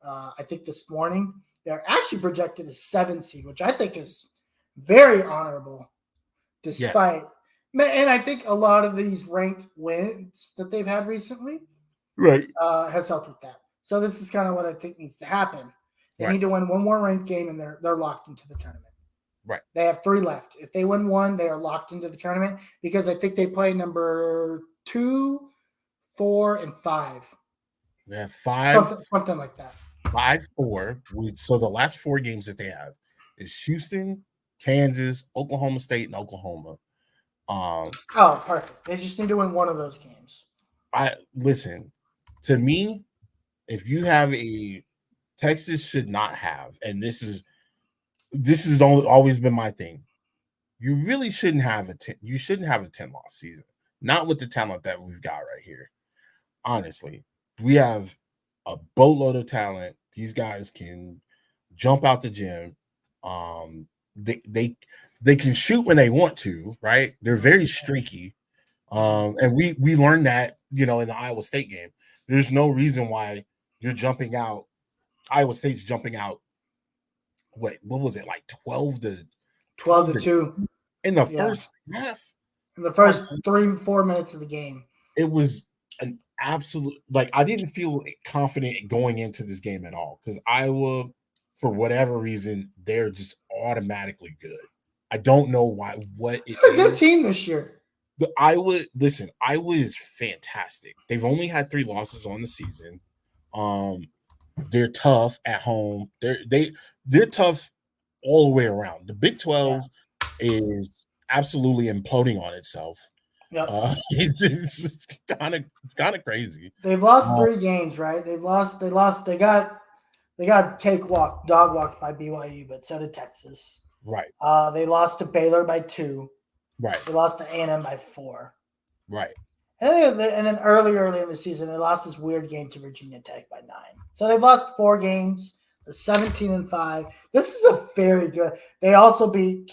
I think this morning, they're actually projected as 7 seed, which I think is very honorable, despite and I think a lot of these ranked wins that they've had recently has helped with that. So this is kind of what I think needs to happen. They need to win one more ranked game, and they're locked into the tournament. Right. They have 3 left. If they win one, they are locked into the tournament because I think they play number 2, 4, and 5. They have 5. Something like that. 5-4. So the last 4 games that they have is Houston, Kansas, Oklahoma State, and Oklahoma. Perfect. They just need to win one of those games. Listen, to me, if you have Texas should not have, and this has always been my thing. You really shouldn't have a 10-loss season. Not with the talent that we've got right here. Honestly, we have a boatload of talent. These guys can jump out the gym. They can shoot when they want to, right? They're very streaky. And we learned that, in the Iowa State game. There's no reason why you're jumping out. Iowa State's jumping out. What was it, like 12 to 2 in the first half? In the first 3-4 minutes of the game. It was an absolute, I didn't feel confident going into this game at all because Iowa, for whatever reason, they're just automatically good. I don't know why. They're a good team this year. Iowa is fantastic. They've only had 3 losses on the season. They're tough at home. They're tough all the way around. The Big 12 is absolutely imploding on itself. Yep. It's kind of crazy. They've lost 3 games, right? They got dog walked by BYU, but so did Texas. Right. They lost to Baylor by 2. Right. They lost to A&M by 4. Right. And then early in the season, they lost this weird game to Virginia Tech by 9. So they've lost 4 games. They're 17-5. This is a very good. They also beat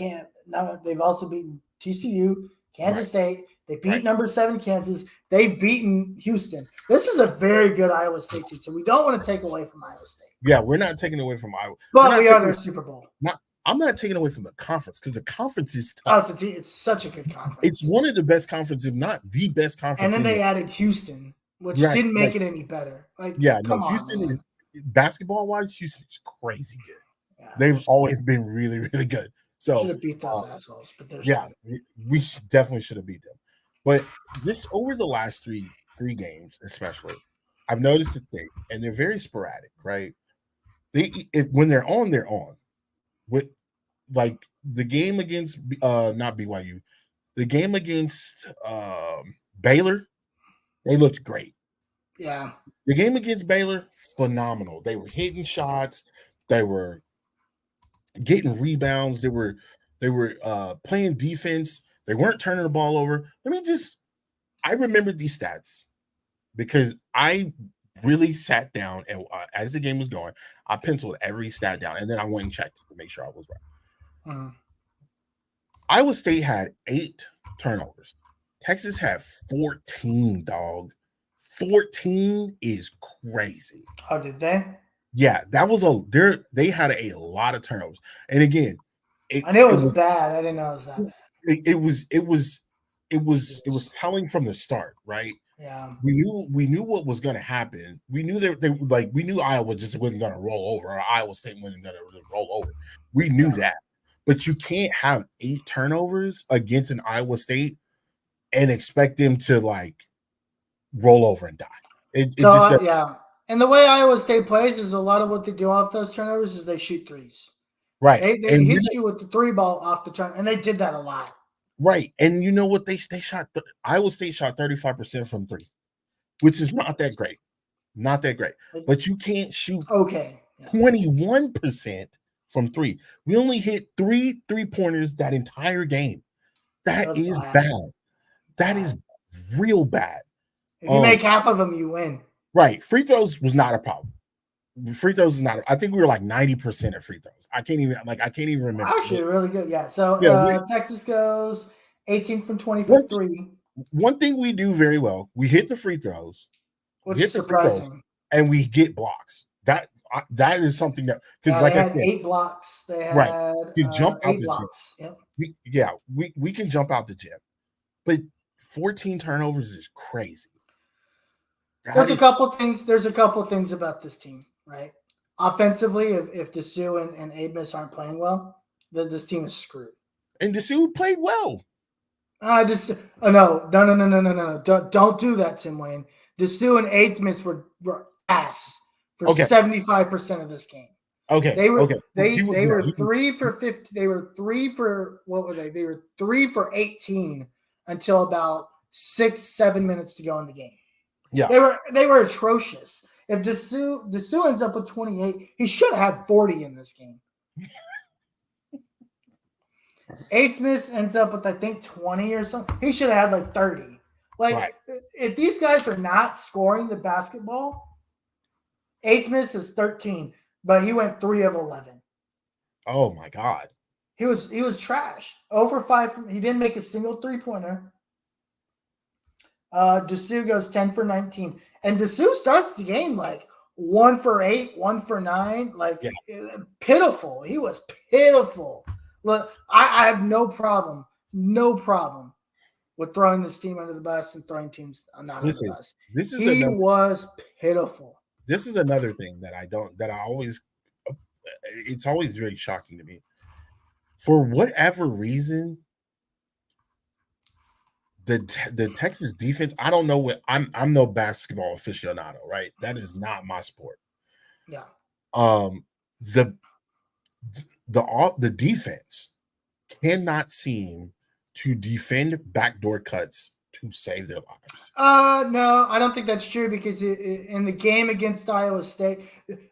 they've also beaten TCU, Kansas State. They beat number 7 Kansas. They've beaten Houston. This is a very good Iowa State team. So we don't want to take away from Iowa State. Yeah, we're not taking away from Iowa. But we are their Super Bowl. I'm not taking away from the conference because the conference is tough. It's such a good conference. It's one of the best conferences, if not the best conference. And then they added Houston, which didn't make it any better. Houston is basketball-wise, Houston is crazy good. Yeah, they've always been really, really good. So should have beat those assholes, but we definitely should have beat them. But just over the last three games, especially, I've noticed a thing, and they're very sporadic, right? When they're on, they're on. With like the game against not BYU, the game against Baylor, they looked great. Yeah. The game against Baylor, phenomenal. They were hitting shots, they were getting rebounds, they were playing defense, they weren't turning the ball over. I remembered these stats because I really sat down and as the game was going, I penciled every stat down and then I went and checked to make sure I was right. Iowa State had 8 turnovers. Texas had 14, dog. 14 is crazy. Oh, did they? Yeah, that was they had a lot of turnovers. And again, I knew it was bad. I didn't know it was that bad. It was telling from the start, right? Yeah. We knew what was going to happen. We knew we knew Iowa just wasn't going to roll over, or Iowa State wasn't going to roll over. We knew that. But you can't have 8 turnovers against an Iowa State and expect them to roll over and die. Yeah. And the way Iowa State plays is a lot of what they do off those turnovers is they shoot threes. Right. They hit you with the 3 ball off the turn, and they did that a lot. Right. And you know what? They shot Iowa State shot 35% from 3, which is not that great. Not that great. But you can't shoot 21% from 3. We only hit 3 3-pointers that entire game. That is bad. That is real bad. If you make half of them, you win. Right. Free throws was not a problem. Free throws is not. I think we were 90% of free throws. I can't even remember. Actually, really good. Yeah. So Texas goes 18 from 20 for 3. One thing we do very well, we hit the free throws, which is surprising, and we get blocks. That is something that because I said, 8 blocks. They had you jump out 8 blocks. Yep. We can jump out the gym, but 14 turnovers is crazy. There's a couple things about this team, right? Offensively, if Dessou and Abmas aren't playing well, this team is screwed. And Dessou played well. No. Don't do that, Tim Wayne. Dessou and Abmas were ass for 75% of this game. Okay. They were 3 for 50. They were 3 for what were they? They were 3 for 18 until about 6-7 minutes to go in the game. Yeah, they were atrocious. If Dessou ends up with 28, he should have had 40 in this game. Abmas ends up with I think 20 or something. He should have had 30. If these guys are not scoring the basketball, Abmas is 13, but he went 3 of 11. Oh my God, he was trash. Over 5 he didn't make a single 3-pointer. Dessou goes 10 for 19. And Dessou starts the game 1 for 8, 1 for 9. Pitiful. He was pitiful. Look, I have no problem with throwing this team under the bus and throwing teams not under the bus. He was pitiful. This is another thing that it's always very shocking to me. For whatever reason, the Texas defense, I don't know what I'm no basketball aficionado, right? That is not my sport. Yeah. The defense cannot seem to defend backdoor cuts to save their lives. No, I don't think that's true because in the game against Iowa State,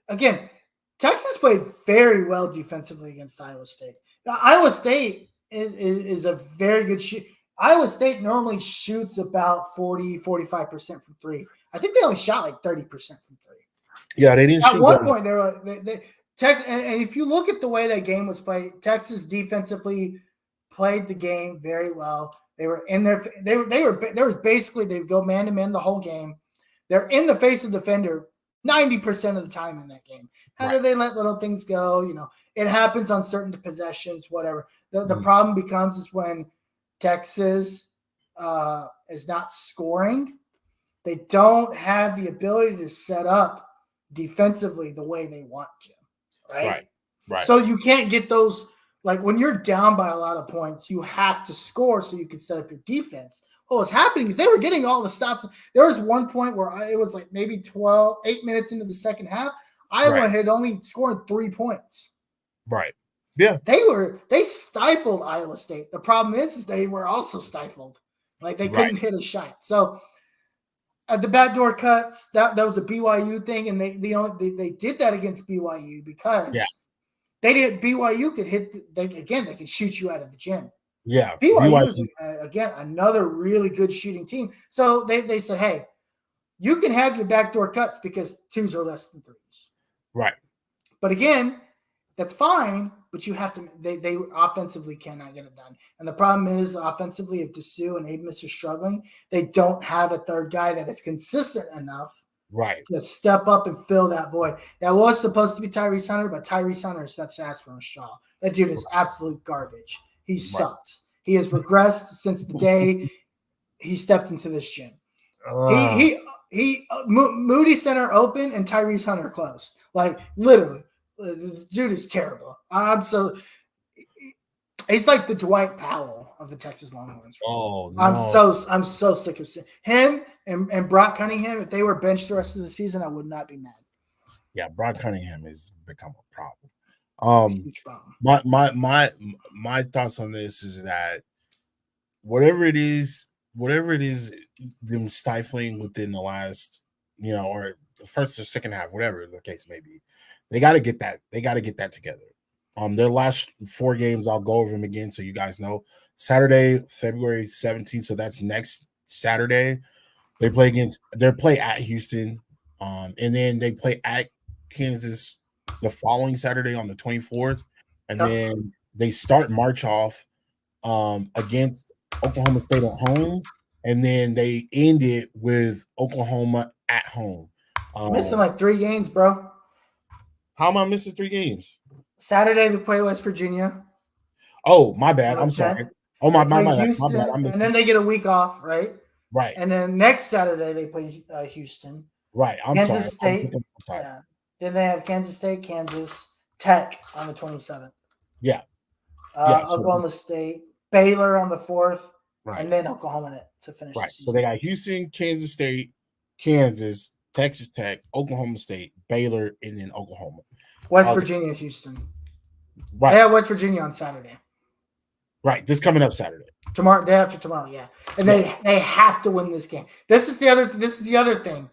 again, Texas played very well defensively against Iowa State. Iowa State is a very good shoot. Iowa State normally shoots about 40-45% from 3. I think they only shot 30% from 3. Yeah, they didn't. At one point, Texas, and if you look at the way that game was played, Texas defensively played the game very well. They were in there. They would go man to man the whole game. They're in the face of the defender 90% of the time in that game. How do they let little things go? It happens on certain possessions, whatever. The problem becomes is when Texas is not scoring. They don't have the ability to set up defensively the way they want to, right? So you can't get those, when you're down by a lot of points, you have to score so you can set up your defense. what was happening is they were getting all the stops. There was one point where it was like maybe 8 minutes into the second half. Iowa had only scored 3 points. Right. Yeah. They stifled Iowa State. The problem is they were also stifled. Like they couldn't hit a shot. So at the backdoor cuts, that was a BYU thing, and they did that against BYU because they didn't. BYU could hit. They could shoot you out of the gym. Yeah, BYU is again another really good shooting team. So they said, hey, you can have your backdoor cuts because 2s are less than 3s. Right. But again, that's fine. But you have to. They offensively cannot get it done. And the problem is offensively, if Dessou and Amos are struggling, they don't have a third guy that is consistent enough. Right. To step up and fill that void. That was supposed to be Tyrese Hunter, but Tyrese Hunter sets ass from a straw. That dude is absolute garbage. He sucks. He has regressed since the day he stepped into this gym. Moody Center open and Tyrese Hunter closed. Like literally, the dude is terrible. He's like the Dwight Powell of the Texas Longhorns. Oh no! I'm so sick of him and Brock Cunningham. If they were benched the rest of the season, I would not be mad. Yeah, Brock Cunningham has become a problem. Huge problem. My thoughts on this is that whatever it is them stifling within the last, or the first or second half, whatever the case may be, they got to get that together. Their last 4 games, I'll go over them again so you guys know. Saturday, February 17th, so that's next Saturday. They play at Houston, and then they play at Kansas the following Saturday on the 24th, and then they start March off against Oklahoma State at home, and then they end it with Oklahoma at home. Missing like 3 games, bro. How am I missing 3 games? Saturday they play West Virginia. Oh, my bad. I'm sorry. Oh, my bad. And then they get a week off, right? Right. And then next Saturday they play Houston. Right. Kansas State. Yeah. Then they have Kansas State, Kansas, Tech on the 27th. Yeah. Oklahoma State, Baylor on the 4th, right. And then Oklahoma to finish. Right. So they got Houston, Kansas State, Kansas, Texas Tech, Oklahoma State, Baylor, and then Oklahoma. West Virginia, Houston. Right. They have West Virginia on Saturday. Right. This coming up Saturday. Tomorrow, day after tomorrow, yeah. And they have to win this game. This is the other thing.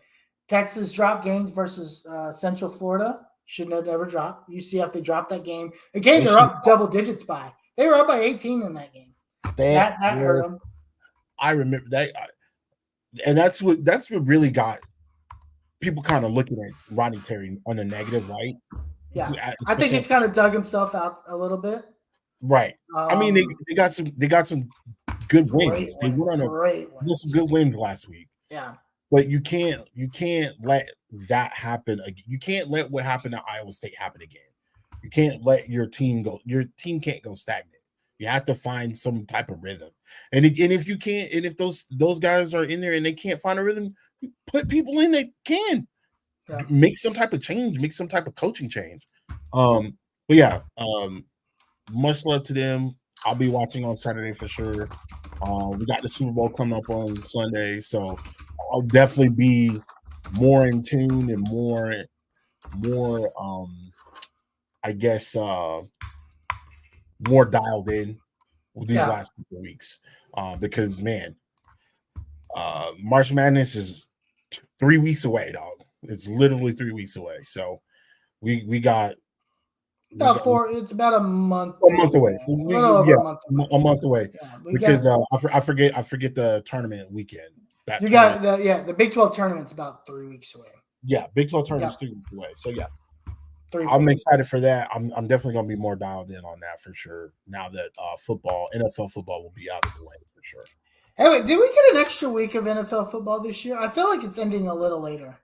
Texas dropped games versus Central Florida. Shouldn't have ever dropped. UCF, they dropped that game. A game they're up double digits by. They were up by 18 in that game. That hurt them. I remember that. And that's what really got people kind of looking at Rodney Terry on a negative light. Yeah. I think he's kind of dug himself out a little bit. Right. I mean, they got some good wins. They went on some good wins last week. Yeah. But you can't let that happen. You can't let what happened at Iowa State happen again. You can't let your team go. Your team can't go stagnant. You have to find some type of rhythm. And if you can't, and if those guys are in there and they can't find a rhythm, put people in that can. Yeah. Make some type of change. Make some type of coaching change. But yeah. Much love to them. I'll be watching on Saturday for sure. We got the Super Bowl coming up on Sunday, so I'll definitely be more in tune and more I guess more dialed in with these last couple of weeks. Because man, March Madness is 3 weeks away, dog. It's literally 3 weeks away. So we got it's about a month. A month away. A little over a month away. A month away. Yeah, because I forget the tournament weekend. Got the Big 12 tournament's about 3 weeks away. Yeah, Big 12 tournament's 3 weeks away. So yeah. I'm excited for that. I'm definitely gonna be more dialed in on that for sure. Now that NFL football will be out of the way for sure. Hey, wait, did we get an extra week of NFL football this year? I feel like it's ending a little later.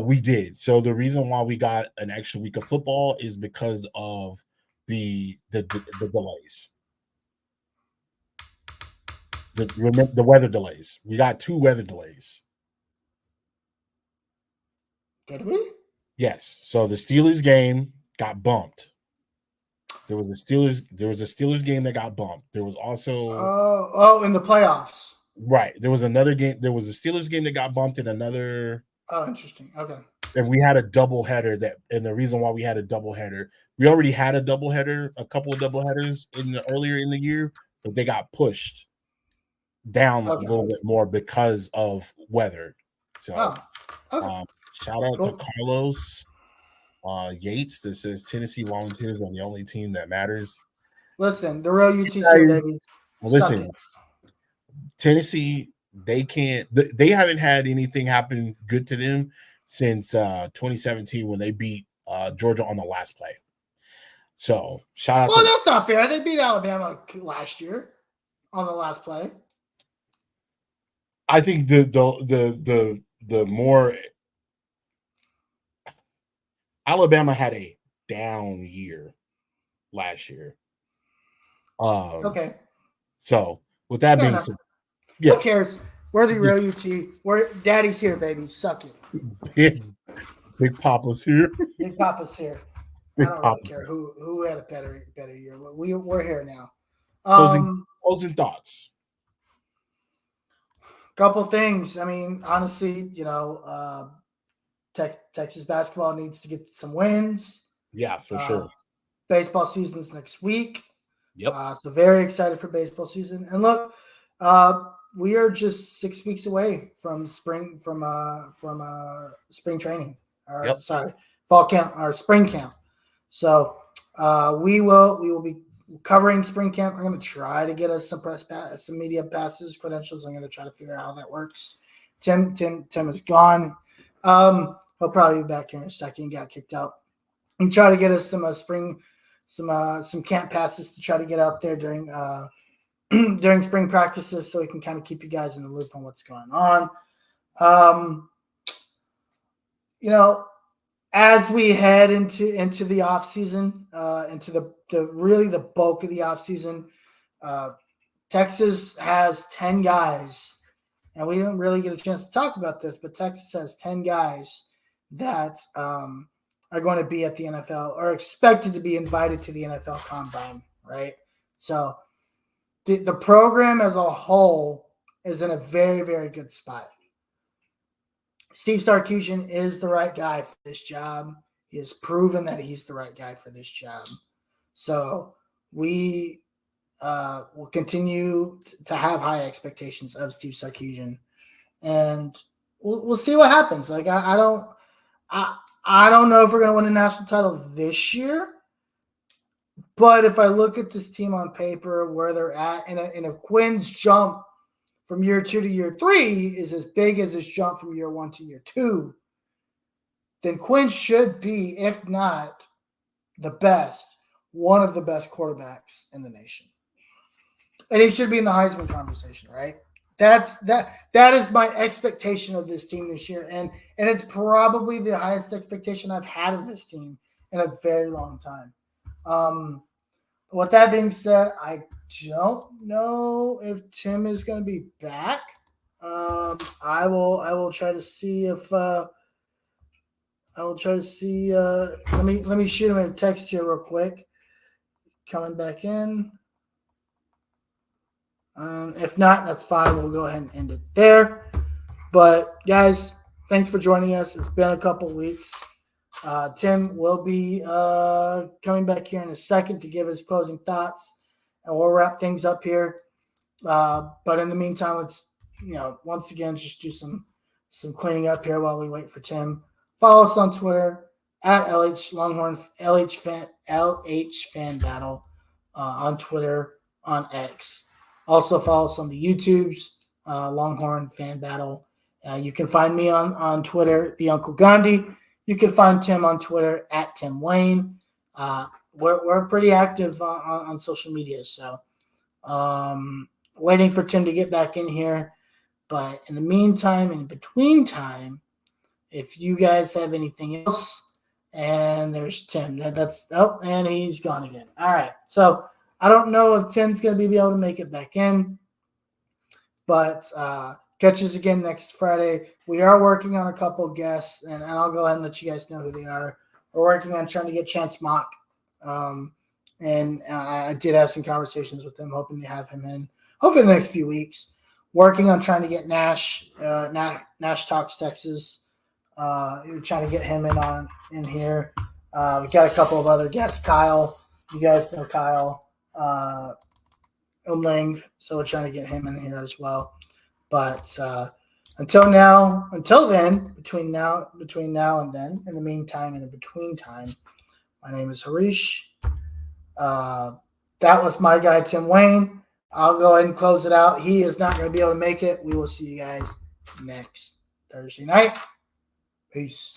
We did. So the reason why we got an extra week of football is because of the delays. The weather delays. We got 2 weather delays. Did we? Yes. So the Steelers game got bumped. There was a Steelers game that got bumped. There was also in the playoffs. Right. There was another game. There was a Steelers game that got bumped in another. Oh, interesting. Okay. And we had a doubleheader and the reason why we had a doubleheader, we already had a doubleheader, a couple of doubleheaders earlier in the year, but they got pushed down a little bit more because of weather. So, shout out to Carlos Yates that says Tennessee Volunteers are the only team that matters. Listen, the real UTC, baby. Listen, Tennessee, they haven't had anything happen good to them since 2017 when they beat Georgia on the last play. So shout out. Well, that's not fair. They beat Alabama last year on the last play. I think the more Alabama had a down year last year. Okay. So with that being said, who cares? We're the real UT. We're Daddy's here, baby. Suck it. Big Papa's here. Big Papa's here. I don't really care who had a better year. We're here now. Closing thoughts. Couple things. I mean, honestly, Texas basketball needs to get some wins. Yeah, for sure. Baseball season's next week. Yep. So very excited for baseball season. And look, we are just 6 weeks away from spring training. Sorry, fall camp or spring camp. So we will be covering spring camp. I'm going to try to get us some media passes, credentials. I'm going to try to figure out how that works. Tim is gone. He'll probably be back here in a second. Got kicked out. And try to get us some camp passes to try to get out there during spring practices, so we can kind of keep you guys in the loop on what's going on. As we head into the off season, into the bulk of the off season, Texas has 10 guys, and we didn't really get a chance to talk about this, but Texas has 10 guys that are going to be at the NFL or expected to be invited to the NFL Combine, right? So the program as a whole is in a very, very good spot. Steve Sarkisian is the right guy for this job. He has proven that he's the right guy for this job. So we will continue to have high expectations of Steve Sarkisian, and we'll see what happens. Like I don't know if we're going to win a national title this year, but if I look at this team on paper, where they're at, and if Quinn's jump from year 2 to year 3 is as big as his jump from year 1 to year 2, then Quinn should be, if not the best, one of the best quarterbacks in the nation. And he should be in the Heisman conversation, right? That is my expectation of this team this year. And it's probably the highest expectation I've had of this team in a very long time. With that being said, I don't know if Tim is going to be back. I will try to see if let me shoot him a text here real quick. Coming back in. If not, that's fine. We'll go ahead and end it there. But guys, thanks for joining us. It's been a couple weeks. Tim will be coming back here in a second to give his closing thoughts, and we'll wrap things up here. But in the meantime, let's once again just do some cleaning up here while we wait for Tim. Follow us on Twitter at Longhorn Fan Battle on Twitter, on X. Also follow us on the YouTubes, Longhorn Fan Battle. You can find me on Twitter, the Uncle Gandhi. You can find Tim on Twitter at Tim Wayne. We're pretty active on social media, so waiting for Tim to get back in here. But in the meantime, in between time, if you guys have anything else, and there's Tim. And he's gone again. All right, so I don't know if Tim's going to be able to make it back in, but catch us again next Friday. We are working on a couple of guests, and I'll go ahead and let you guys know who they are. We're working on trying to get Chance Mock, and I did have some conversations with him, hoping to have him in hopefully in the next few weeks. working on trying to get Nash. Nash Talks Texas. We're trying to get him in here. We got a couple of other guests. Kyle, you guys know Kyle Umling, so we're trying to get him in here as well. But until then, between now and then, in the meantime, and in between time, my name is Harish. That was my guy, Tim Wayne. I'll go ahead and close it out. He is not going to be able to make it. We will see you guys next Thursday night. Peace.